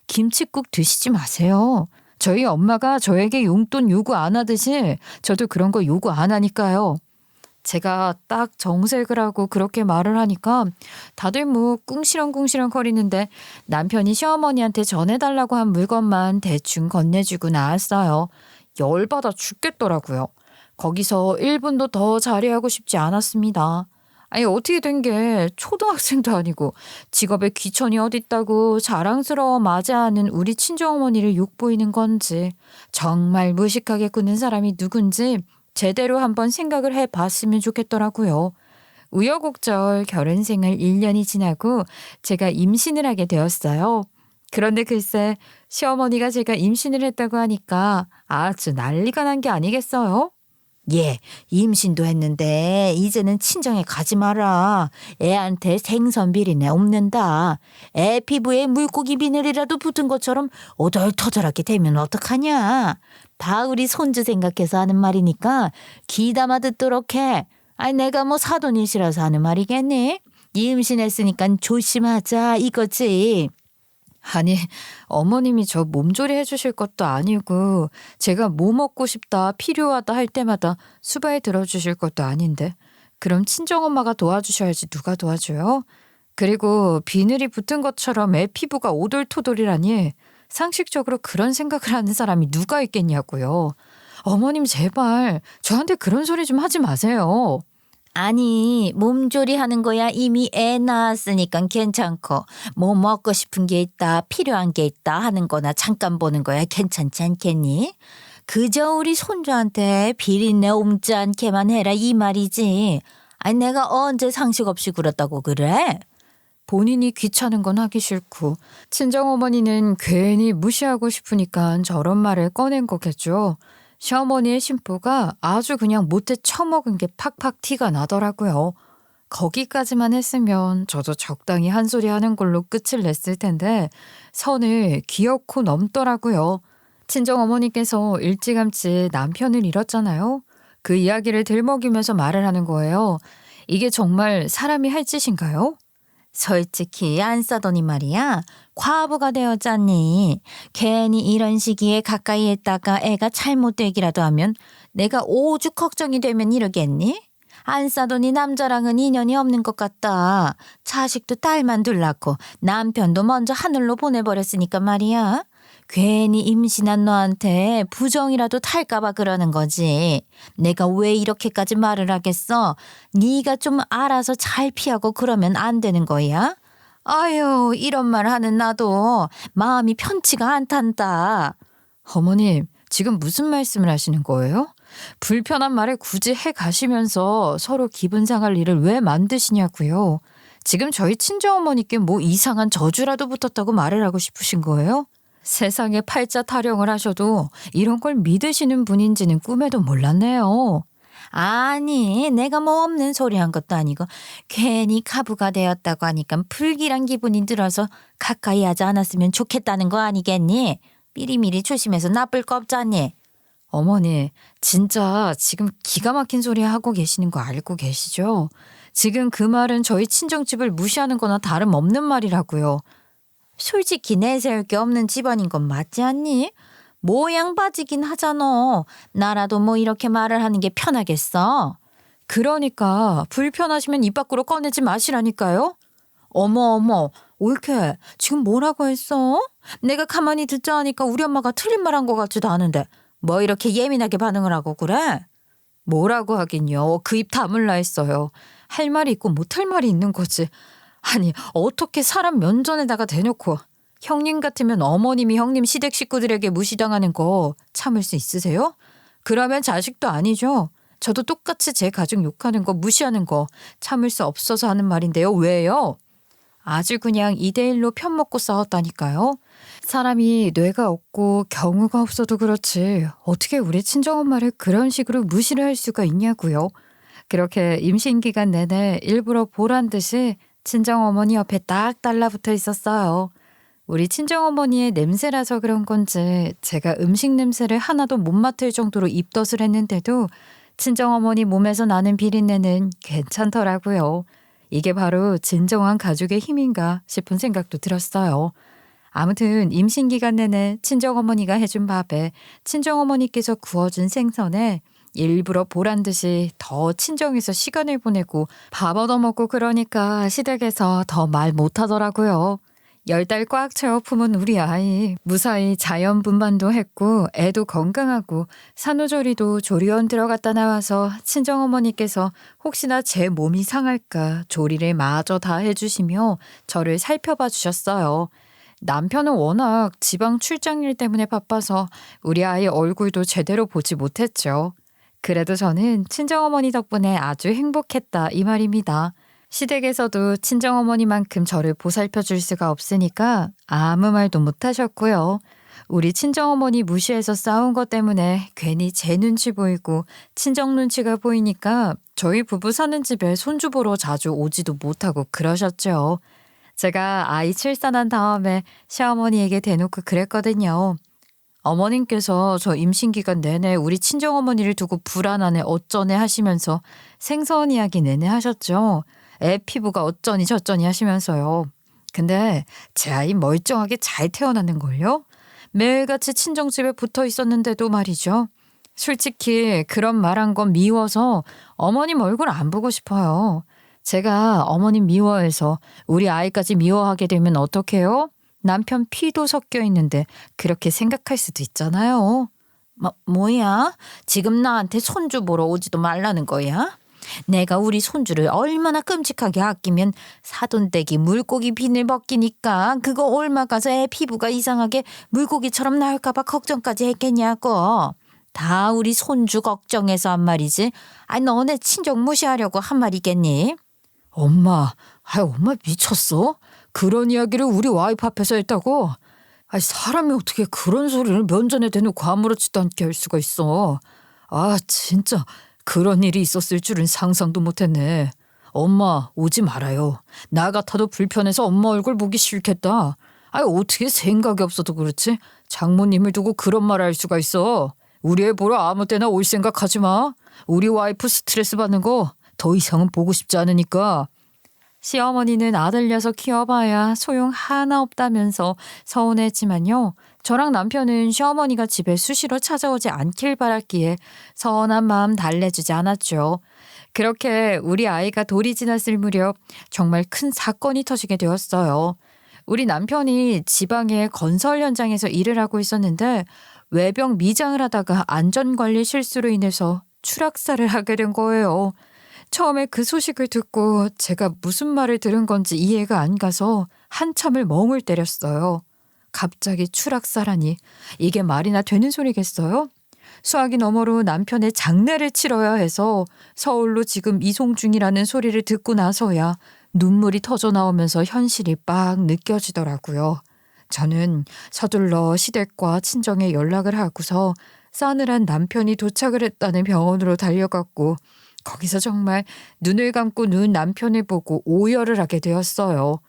김칫국 드시지 마세요. 저희 엄마가 저에게 용돈 요구 안 하듯이 저도 그런 거 요구 안 하니까요. 제가 딱 정색을 하고 그렇게 말을 하니까 다들 뭐 꿍시렁꿍시렁 거리는데 남편이 시어머니한테 전해달라고 한 물건만 대충 건네주고 나왔어요. 열받아 죽겠더라고요. 거기서 1분도 더 자리하고 싶지 않았습니다. 아니 어떻게 된 게 초등학생도 아니고 직업에 귀천이 어딨다고 자랑스러워 맞이하는 우리 친정어머니를 욕보이는 건지 정말 무식하게 구는 사람이 누군지 제대로 한번 생각을 해봤으면 좋겠더라고요. 우여곡절 결혼 생활 1년이 지나고 제가 임신을 하게 되었어요. 그런데 글쎄 시어머니가 제가 임신을 했다고 하니까 아주 난리가 난 게 아니겠어요? 예, 임신도 했는데 이제는 친정에 가지 마라. 애한테 생선 비린내 옵는다. 애 피부에 물고기 비늘이라도 붙은 것처럼 오돌토돌하게 되면 어떡하냐. 다 우리 손주 생각해서 하는 말이니까 귀담아 듣도록 해. 아니 내가 뭐 사돈이시라서 하는 말이겠니? 임신했으니까 조심하자 이거지. 아니 어머님이 저 몸조리 해주실 것도 아니고 제가 뭐 먹고 싶다 필요하다 할 때마다 수발 들어주실 것도 아닌데 그럼 친정엄마가 도와주셔야지 누가 도와줘요? 그리고 비늘이 붙은 것처럼 애 피부가 오돌토돌이라니 상식적으로 그런 생각을 하는 사람이 누가 있겠냐고요. 어머님 제발 저한테 그런 소리 좀 하지 마세요. 아니 몸조리 하는 거야 이미 애 낳았으니까 괜찮고 뭐 먹고 싶은 게 있다 필요한 게 있다 하는 거나 잠깐 보는 거야 괜찮지 않겠니? 그저 우리 손주한테 비린내 옮지 않게만 해라 이 말이지. 아니 내가 언제 상식 없이 굴었다고 그래? 본인이 귀찮은 건 하기 싫고 친정어머니는 괜히 무시하고 싶으니까 저런 말을 꺼낸 거겠죠. 시어머니의 심보가 아주 그냥 못해 처먹은 게 팍팍 티가 나더라고요. 거기까지만 했으면 저도 적당히 한 소리 하는 걸로 끝을 냈을 텐데 선을 기어코 넘더라고요. 친정어머니께서 일찌감치 남편을 잃었잖아요. 그 이야기를 들먹이면서 말을 하는 거예요. 이게 정말 사람이 할 짓인가요? 솔직히 안 싸더니 말이야. 과부가 되었잖니. 괜히 이런 시기에 가까이 했다가 애가 잘못되기라도 하면 내가 오죽 걱정이 되면 이러겠니? 안 싸더니 남자랑은 인연이 없는 것 같다. 자식도 딸만 둘 낳고 남편도 먼저 하늘로 보내버렸으니까 말이야. 괜히 임신한 너한테 부정이라도 탈까봐 그러는 거지. 내가 왜 이렇게까지 말을 하겠어? 네가 좀 알아서 잘 피하고 그러면 안 되는 거야? 아유 이런 말 하는 나도 마음이 편치가 않단다. 어머님, 지금 무슨 말씀을 하시는 거예요? 불편한 말을 굳이 해 가시면서 서로 기분 상할 일을 왜 만드시냐고요. 지금 저희 친정어머니께 뭐 이상한 저주라도 붙었다고 말을 하고 싶으신 거예요? 세상에 팔자 타령을 하셔도 이런 걸 믿으시는 분인지는 꿈에도 몰랐네요. 아니 내가 뭐 없는 소리 한 것도 아니고 괜히 가부가 되었다고 하니까 불길한 기분이 들어서 가까이 하지 않았으면 좋겠다는 거 아니겠니? 미리미리 조심해서 나쁠 거 없잖니. 어머니, 진짜 지금 기가 막힌 소리 하고 계시는 거 알고 계시죠? 지금 그 말은 저희 친정집을 무시하는 거나 다름없는 말이라고요. 솔직히 내세울 게 없는 집안인 건 맞지 않니? 모양 빠지긴 하잖아. 나라도 뭐 이렇게 말을 하는 게 편하겠어. 그러니까 불편하시면 입 밖으로 꺼내지 마시라니까요. 어머 옳게 지금 뭐라고 했어? 내가 가만히 듣자 하니까 우리 엄마가 틀린 말 한 것 같지도 않은데 뭐 이렇게 예민하게 반응을 하고 그래? 뭐라고 하긴요. 그 입 다물라 했어요. 할 말이 있고 못할 말이 있는 거지. 아니 어떻게 사람 면전에다가 대놓고 형님 같으면 어머님이 형님 시댁 식구들에게 무시당하는 거 참을 수 있으세요? 그러면 자식도 아니죠. 저도 똑같이 제 가족 욕하는 거 무시하는 거 참을 수 없어서 하는 말인데요. 왜요? 아주 그냥 2대1로 편먹고 싸웠다니까요. 사람이 뇌가 없고 경우가 없어도 그렇지 어떻게 우리 친정엄마를 그런 식으로 무시를 할 수가 있냐고요. 그렇게 임신 기간 내내 일부러 보란 듯이 친정어머니 옆에 딱 달라붙어 있었어요. 우리 친정어머니의 냄새라서 그런 건지 제가 음식 냄새를 하나도 못 맡을 정도로 입덧을 했는데도 친정어머니 몸에서 나는 비린내는 괜찮더라고요. 이게 바로 진정한 가족의 힘인가 싶은 생각도 들었어요. 아무튼 임신 기간 내내 친정어머니가 해준 밥에 친정어머니께서 구워준 생선에 일부러 보란 듯이 더 친정에서 시간을 보내고 밥 얻어먹고 그러니까 시댁에서 더 말 못하더라고요. 10달 꽉 채워 품은 우리 아이 무사히 자연 분만도 했고 애도 건강하고 산후조리도 조리원 들어갔다 나와서 친정어머니께서 혹시나 제 몸이 상할까 조리를 마저 다 해주시며 저를 살펴봐 주셨어요. 남편은 워낙 지방 출장일 때문에 바빠서 우리 아이 얼굴도 제대로 보지 못했죠. 그래도 저는 친정어머니 덕분에 아주 행복했다 이 말입니다. 시댁에서도 친정어머니만큼 저를 보살펴 줄 수가 없으니까 아무 말도 못 하셨고요. 우리 친정어머니 무시해서 싸운 것 때문에 괜히 제 눈치 보이고 친정 눈치가 보이니까 저희 부부 사는 집에 손주 보러 자주 오지도 못하고 그러셨죠. 제가 아이 출산한 다음에 시어머니에게 대놓고 그랬거든요. 어머님께서 저 임신 기간 내내 우리 친정어머니를 두고 불안하네 어쩌네 하시면서 생선 이야기 내내 하셨죠. 애 피부가 어쩌니 저쩌니 하시면서요. 근데 제 아이 멀쩡하게 잘 태어났는걸요? 매일같이 친정집에 붙어 있었는데도 말이죠. 솔직히 그런 말한 건 미워서 어머님 얼굴 안 보고 싶어요. 제가 어머님 미워해서 우리 아이까지 미워하게 되면 어떡해요? 남편 피도 섞여 있는데 그렇게 생각할 수도 있잖아요. 뭐야? 지금 나한테 손주 보러 오지도 말라는 거야? 내가 우리 손주를 얼마나 끔찍하게 아끼면 사돈댁이 물고기 비늘 벗기니까 그거 옮아가서 애 피부가 이상하게 물고기처럼 나올까봐 걱정까지 했겠냐고. 다 우리 손주 걱정해서 한 말이지. 너네 친정 무시하려고 한 말이겠니? 엄마 미쳤어? 그런 이야기를 우리 와이프 앞에서 했다고? 사람이 어떻게 그런 소리를 면전에 대놓고 아무렇지도 않게 할 수가 있어. 진짜 그런 일이 있었을 줄은 상상도 못했네. 엄마 오지 말아요. 나 같아도 불편해서 엄마 얼굴 보기 싫겠다. 어떻게 생각이 없어도 그렇지? 장모님을 두고 그런 말을 할 수가 있어. 우리 애 보러 아무 때나 올 생각하지 마. 우리 와이프 스트레스 받는 거 더 이상은 보고 싶지 않으니까. 시어머니는 아들 녀석 키워봐야 소용 하나 없다면서 서운했지만요. 저랑 남편은 시어머니가 집에 수시로 찾아오지 않길 바랐기에 서운한 마음 달래주지 않았죠. 그렇게 우리 아이가 돌이 지났을 무렵 정말 큰 사건이 터지게 되었어요. 우리 남편이 지방의 건설 현장에서 일을 하고 있었는데 외병 미장을 하다가 안전관리 실수로 인해서 추락사를 하게 된 거예요. 처음에 그 소식을 듣고 제가 무슨 말을 들은 건지 이해가 안 가서 한참을 멍을 때렸어요. 갑자기 추락사라니 이게 말이나 되는 소리겠어요? 수화기 너머로 남편의 장례를 치러야 해서 서울로 지금 이송 중이라는 소리를 듣고 나서야 눈물이 터져 나오면서 현실이 빡 느껴지더라고요. 저는 서둘러 시댁과 친정에 연락을 하고서 싸늘한 남편이 도착을 했다는 병원으로 달려갔고 거기서 정말 눈을 감고 누운 남편을 보고 오열을 하게 되었어요.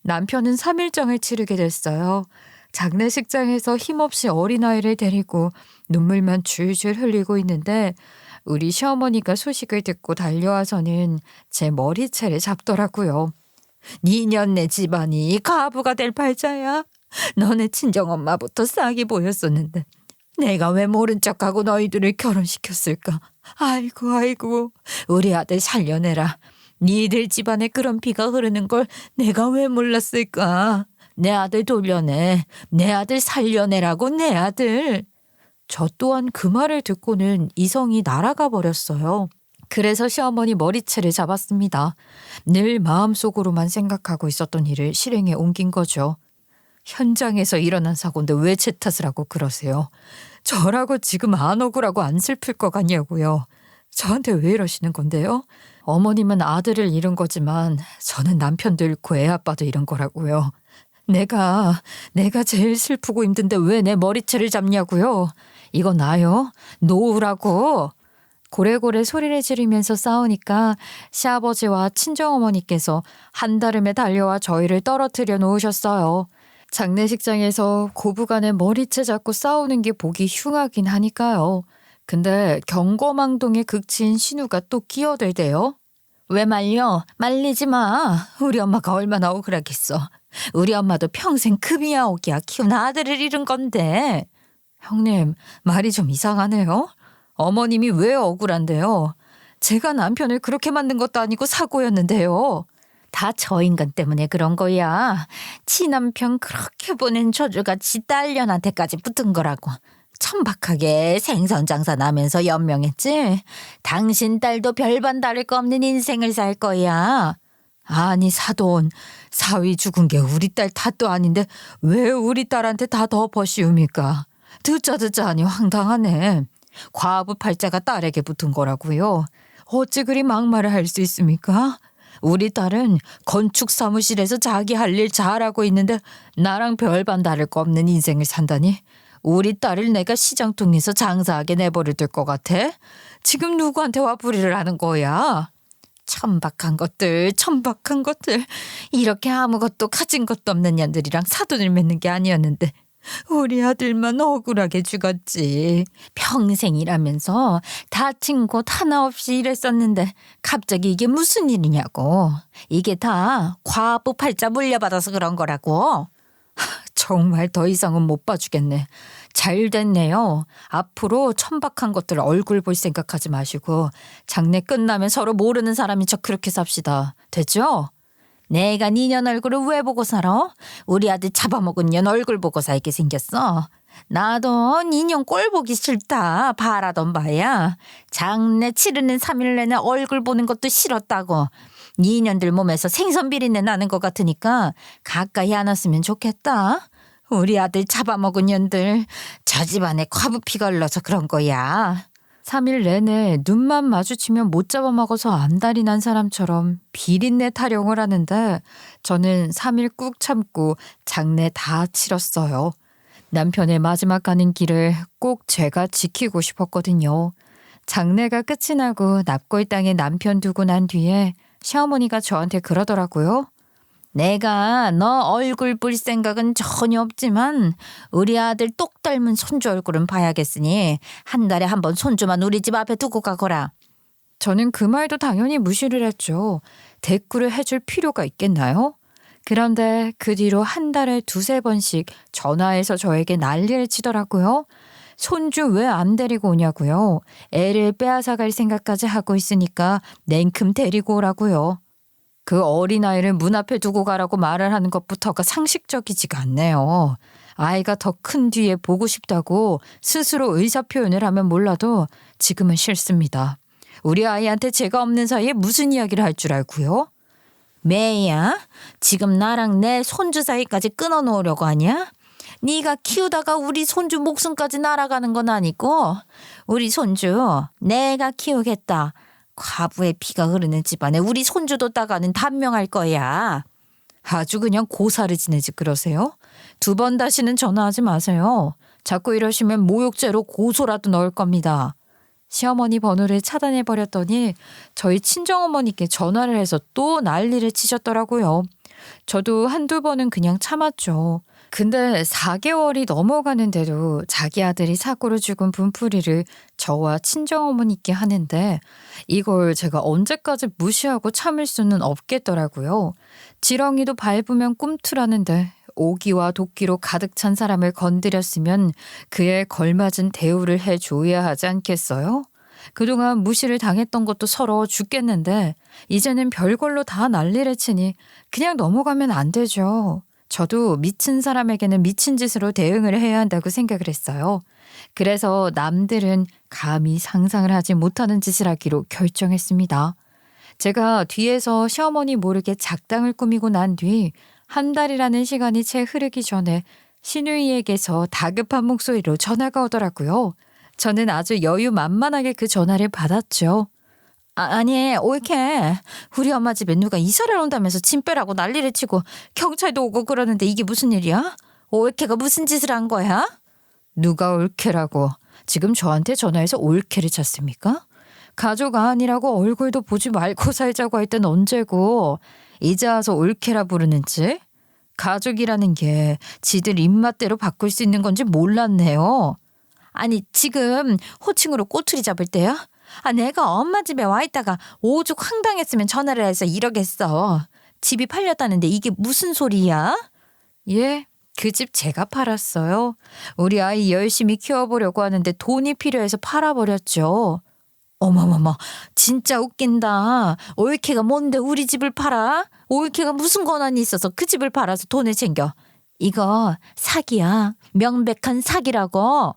남편은 3일장을 치르게 됐어요. 장례식장에서 힘없이 어린아이를 데리고 눈물만 줄줄 흘리고 있는데 우리 시어머니가 소식을 듣고 달려와서는 제 머리채를 잡더라고요. 니년네 집안이 가부가 될 팔자야. 너네 친정엄마부터 싹이 보였었는데 내가 왜 모른 척하고 너희들을 결혼시켰을까. 아이고 우리 아들 살려내라. 니들 집안에 그런 피가 흐르는 걸 내가 왜 몰랐을까. 내 아들 돌려내. 내 아들 살려내라고 내 아들. 저 또한 그 말을 듣고는 이성이 날아가 버렸어요. 그래서 시어머니 머리채를 잡았습니다. 늘 마음속으로만 생각하고 있었던 일을 실행에 옮긴 거죠. 현장에서 일어난 사고인데 왜 제 탓을 하고 그러세요? 저라고 지금 안 억울하고 안 슬플 것 같냐고요. 저한테 왜 이러시는 건데요? 어머님은 아들을 잃은 거지만 저는 남편도 잃고 애 아빠도 잃은 거라고요. 내가 제일 슬프고 힘든데 왜 내 머리채를 잡냐고요? 이거 나요? 놓으라고. 고래고래 소리를 지르면서 싸우니까 시아버지와 친정어머니께서 한달음에 달려와 저희를 떨어뜨려 놓으셨어요. 장례식장에서 고부간에 머리채 잡고 싸우는 게 보기 흉하긴 하니까요. 근데 경거망동의 극치인 신우가 또 끼어들대요. 왜 말려? 말리지 마. 우리 엄마가 얼마나 억울하겠어. 우리 엄마도 평생 금이야 오기야 키운 아들을 잃은 건데. 형님, 말이 좀 이상하네요. 어머님이 왜 억울한데요? 제가 남편을 그렇게 만든 것도 아니고 사고였는데요. 다 저 인간 때문에 그런 거야. 친남편 그렇게 보낸 저주가 지 딸년한테까지 붙은 거라고. 천박하게 생선장사 나면서 연명했지. 당신 딸도 별반 다를 거 없는 인생을 살 거야. 아니 사돈, 사위 죽은 게 우리 딸 탓도 아닌데 왜 우리 딸한테 다 덮어씌웁니까? 듣자 하니 황당하네. 과부 팔자가 딸에게 붙은 거라고요. 어찌 그리 막말을 할 수 있습니까? 우리 딸은 건축 사무실에서 자기 할 일 잘하고 있는데 나랑 별반 다를 거 없는 인생을 산다니. 우리 딸을 내가 시장통에서 장사하게 내버려 둘 것 같아? 지금 누구한테 화풀이를 하는 거야? 천박한 것들. 이렇게 아무것도 가진 것도 없는 년들이랑 사돈을 맺는 게 아니었는데 우리 아들만 억울하게 죽었지. 평생 일하면서 다친 곳 하나 없이 일했었는데 갑자기 이게 무슨 일이냐고. 이게 다 과부 팔자 물려받아서 그런 거라고. 정말 더 이상은 못 봐주겠네. 잘 됐네요. 앞으로 천박한 것들 얼굴 볼 생각하지 마시고 장례 끝나면 서로 모르는 사람인 척 그렇게 삽시다. 됐죠? 내가 니년 얼굴을 왜 보고 살아? 우리 아들 잡아먹은 년 얼굴 보고 살게 생겼어. 나도 니년 꼴 보기 싫다. 바라던 바야. 장례 치르는 3일 내내 얼굴 보는 것도 싫었다고. 니년들 몸에서 생선 비린내 나는 것 같으니까 가까이 안 왔으면 좋겠다. 우리 아들 잡아먹은 년들 저 집안에 과부피가 흘러서 그런 거야. 3일 내내 눈만 마주치면 못 잡아먹어서 안달이 난 사람처럼 비린내 타령을 하는데 저는 3일 꾹 참고 장례 다 치렀어요. 남편의 마지막 가는 길을 꼭 제가 지키고 싶었거든요. 장례가 끝이 나고 납골 땅에 남편 두고 난 뒤에 시어머니가 저한테 그러더라고요. 내가 너 얼굴 볼 생각은 전혀 없지만 우리 아들 똑 닮은 손주 얼굴은 봐야겠으니 한 달에 한 번 손주만 우리 집 앞에 두고 가거라. 저는 그 말도 당연히 무시를 했죠. 대꾸를 해줄 필요가 있겠나요? 그런데 그 뒤로 한 달에 2-3번씩 전화해서 저에게 난리를 치더라고요. 손주 왜 안 데리고 오냐고요. 애를 빼앗아갈 생각까지 하고 있으니까 냉큼 데리고 오라고요. 그 어린아이를 문 앞에 두고 가라고 말을 하는 것부터가 상식적이지가 않네요. 아이가 더 큰 뒤에 보고 싶다고 스스로 의사표현을 하면 몰라도 지금은 싫습니다. 우리 아이한테 제가 없는 사이에 무슨 이야기를 할 줄 알고요? 매야, 지금 나랑 내 손주 사이까지 끊어놓으려고 하냐? 네가 키우다가 우리 손주 목숨까지 날아가는 건 아니고 우리 손주 내가 키우겠다. 과부의 피가 흐르는 집안에 우리 손주도 따가는 단명할 거야. 아주 그냥 고사를 지내지 그러세요? 2번 다시는 전화하지 마세요. 자꾸 이러시면 모욕죄로 고소라도 넣을 겁니다. 시어머니 번호를 차단해버렸더니 저희 친정어머니께 전화를 해서 또 난리를 치셨더라고요. 저도 1-2번은 그냥 참았죠. 근데 4개월이 넘어가는데도 자기 아들이 사고로 죽은 분풀이를 저와 친정어머니께 하는데 이걸 제가 언제까지 무시하고 참을 수는 없겠더라고요. 지렁이도 밟으면 꿈틀하는데 오기와 도끼로 가득 찬 사람을 건드렸으면 그에 걸맞은 대우를 해줘야 하지 않겠어요? 그동안 무시를 당했던 것도 서러워 죽겠는데 이제는 별걸로 다 난리를 치니 그냥 넘어가면 안 되죠. 저도 미친 사람에게는 미친 짓으로 대응을 해야 한다고 생각을 했어요. 그래서 남들은 감히 상상을 하지 못하는 짓을 하기로 결정했습니다. 제가 뒤에서 시어머니 모르게 작당을 꾸미고 난 뒤 1달이라는 시간이 채 흐르기 전에 시누이에게서 다급한 목소리로 전화가 오더라고요. 저는 아주 여유만만하게 그 전화를 받았죠. 아니 옳게 우리 엄마 집에 누가 이사를 온다면서 짐 빼라고 난리를 치고 경찰도 오고 그러는데 이게 무슨 일이야? 옳게가 무슨 짓을 한 거야? 누가 올케라고 지금 저한테 전화해서 올케를 찾습니까? 가족 아니라고 얼굴도 보지 말고 살자고 할 땐 언제고 이제 와서 올케라 부르는지? 가족이라는 게 지들 입맛대로 바꿀 수 있는 건지 몰랐네요. 아니 지금 호칭으로 꼬투리 잡을 때야? 내가 엄마 집에 와 있다가 오죽 황당했으면 전화를 해서 이러겠어. 집이 팔렸다는데 이게 무슨 소리야? 예, 그 집 제가 팔았어요. 우리 아이 열심히 키워보려고 하는데 돈이 필요해서 팔아버렸죠. 어머머머 진짜 웃긴다. 올케가 뭔데 우리 집을 팔아? 올케가 무슨 권한이 있어서 그 집을 팔아서 돈을 챙겨. 이거 사기야. 명백한 사기라고.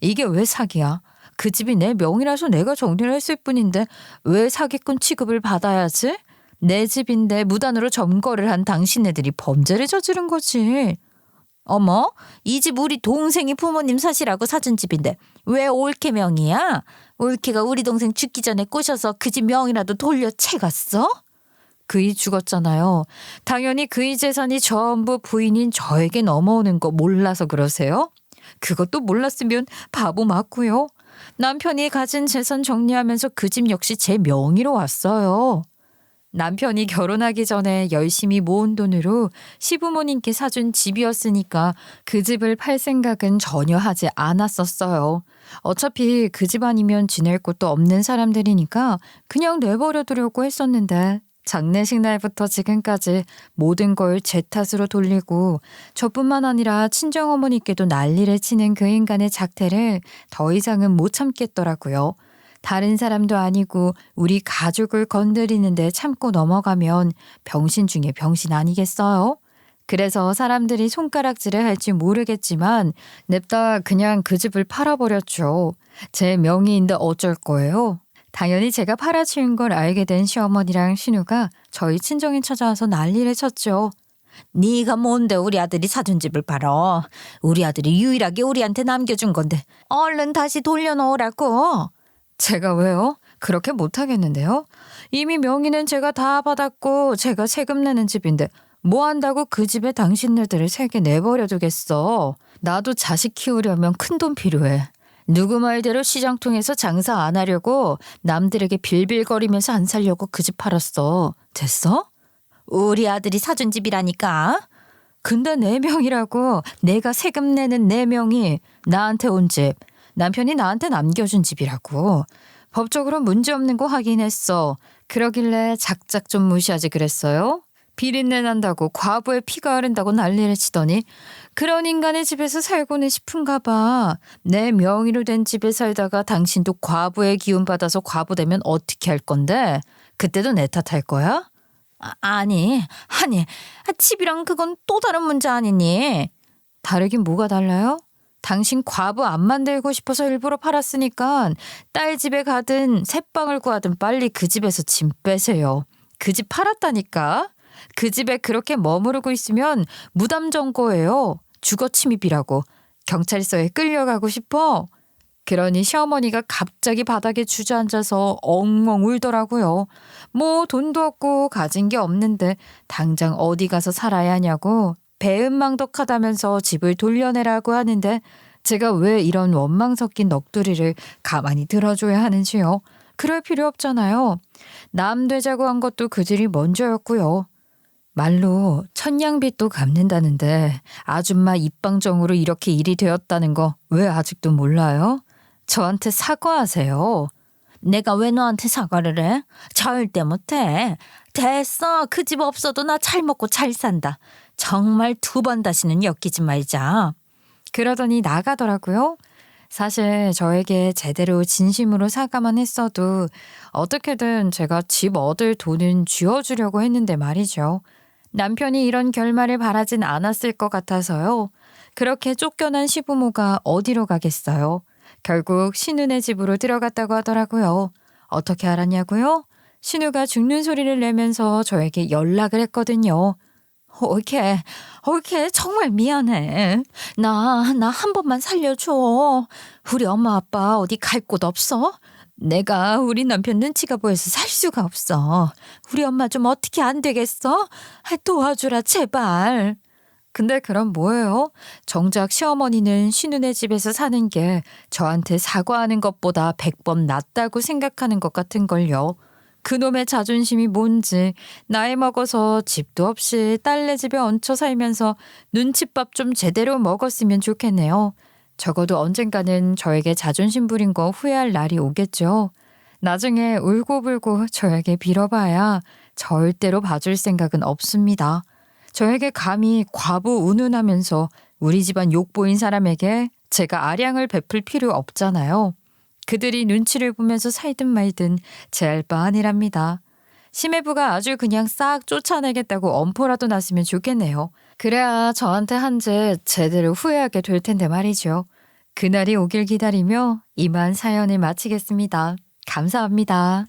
이게 왜 사기야? 그 집이 내 명이라서 내가 정리를 했을 뿐인데 왜 사기꾼 취급을 받아야지? 내 집인데 무단으로 점거를 한 당신네들이 범죄를 저지른 거지. 어머 이 집 우리 동생이 부모님 사시라고 사준 집인데 왜 올케 명이야? 올케가 우리 동생 죽기 전에 꼬셔서 그 집 명이라도 돌려 채갔어? 그이 죽었잖아요. 당연히 그이 재산이 전부 부인인 저에게 넘어오는 거 몰라서 그러세요? 그것도 몰랐으면 바보 맞고요. 남편이 가진 재산 정리하면서 그 집 역시 제 명의로 왔어요. 남편이 결혼하기 전에 열심히 모은 돈으로 시부모님께 사준 집이었으니까 그 집을 팔 생각은 전혀 하지 않았었어요. 어차피 그 집 아니면 지낼 곳도 없는 사람들이니까 그냥 내버려 두려고 했었는데 장례식 날부터 지금까지 모든 걸 제 탓으로 돌리고 저뿐만 아니라 친정어머니께도 난리를 치는 그 인간의 작태를 더 이상은 못 참겠더라고요. 다른 사람도 아니고 우리 가족을 건드리는데 참고 넘어가면 병신 중에 병신 아니겠어요? 그래서 사람들이 손가락질을 할지 모르겠지만 냅다 그냥 그 집을 팔아버렸죠. 제 명의인데 어쩔 거예요? 당연히 제가 팔아치운 걸 알게 된 시어머니랑 신우가 저희 친정에 찾아와서 난리를 쳤죠. 네가 뭔데 우리 아들이 사준 집을 팔아. 우리 아들이 유일하게 우리한테 남겨준 건데 얼른 다시 돌려놓으라고. 제가 왜요? 그렇게 못하겠는데요? 이미 명의는 제가 다 받았고 제가 세금 내는 집인데 뭐 한다고 그 집에 당신네들을 세게 내버려 두겠어. 나도 자식 키우려면 큰돈 필요해. 누구 말대로 시장 통해서 장사 안 하려고 남들에게 빌빌거리면서 안 살려고 그 집 팔았어. 됐어? 우리 아들이 사준 집이라니까. 근데 내 명이라고 내가 세금 내는 내 명이 나한테 온 집. 남편이 나한테 남겨준 집이라고. 법적으로 문제없는 거 확인했어. 그러길래 작작 좀 무시하지 그랬어요? 비린내 난다고 과부의 피가 흐른다고 난리를 치더니 그런 인간의 집에서 살고는 싶은가 봐. 내 명의로 된 집에 살다가 당신도 과부의 기운 받아서 과부 되면 어떻게 할 건데? 그때도 내 탓할 거야? 아니 집이랑 그건 또 다른 문제 아니니? 다르긴 뭐가 달라요? 당신 과부 안 만들고 싶어서 일부러 팔았으니까 딸 집에 가든 새빵을 구하든 빨리 그 집에서 짐 빼세요. 그 집 팔았다니까. 그 집에 그렇게 머무르고 있으면 무담 점거예요. 주거 침입이라고. 경찰서에 끌려가고 싶어. 그러니 시어머니가 갑자기 바닥에 주저앉아서 엉엉 울더라고요. 뭐 돈도 없고 가진 게 없는데 당장 어디 가서 살아야 하냐고. 배은망덕하다면서 집을 돌려내라고 하는데 제가 왜 이런 원망 섞인 넋두리를 가만히 들어줘야 하는지요. 그럴 필요 없잖아요. 남 되자고 한 것도 그들이 먼저였고요. 말로 천냥빚도 갚는다는데 아줌마 입방정으로 이렇게 일이 되었다는 거 왜 아직도 몰라요? 저한테 사과하세요. 내가 왜 너한테 사과를 해? 절대 못해. 됐어. 그 집 없어도 나 잘 먹고 잘 산다. 정말 2번 다시는 엮이지 말자. 그러더니 나가더라고요. 사실 저에게 제대로 진심으로 사과만 했어도 어떻게든 제가 집 얻을 돈은 쥐어주려고 했는데 말이죠. 남편이 이런 결말을 바라진 않았을 것 같아서요. 그렇게 쫓겨난 시부모가 어디로 가겠어요. 결국 신우네 집으로 들어갔다고 하더라고요. 어떻게 알았냐고요? 신우가 죽는 소리를 내면서 저에게 연락을 했거든요. 옳게 정말 미안해. 나 한 번만 살려줘. 우리 엄마 아빠 어디 갈 곳 없어? 내가 우리 남편 눈치가 보여서 살 수가 없어. 우리 엄마 좀 어떻게 안 되겠어? 도와주라 제발. 근데 그럼 뭐예요? 정작 시어머니는 신우네 집에서 사는 게 저한테 사과하는 것보다 100번 낫다고 생각하는 것 같은걸요. 그놈의 자존심이 뭔지 나이 먹어서 집도 없이 딸네 집에 얹혀 살면서 눈칫밥 좀 제대로 먹었으면 좋겠네요. 적어도 언젠가는 저에게 자존심 부린 거 후회할 날이 오겠죠. 나중에 울고불고 저에게 빌어봐야 절대로 봐줄 생각은 없습니다. 저에게 감히 과부 운운하면서 우리 집안 욕보인 사람에게 제가 아량을 베풀 필요 없잖아요. 그들이 눈치를 보면서 살든 말든 제 알 바 아니랍니다. 심해부가 아주 그냥 싹 쫓아내겠다고 엄포라도 났으면 좋겠네요. 그래야 저한테 한 죄 제대로 후회하게 될 텐데 말이죠. 그날이 오길 기다리며 이만 사연을 마치겠습니다. 감사합니다.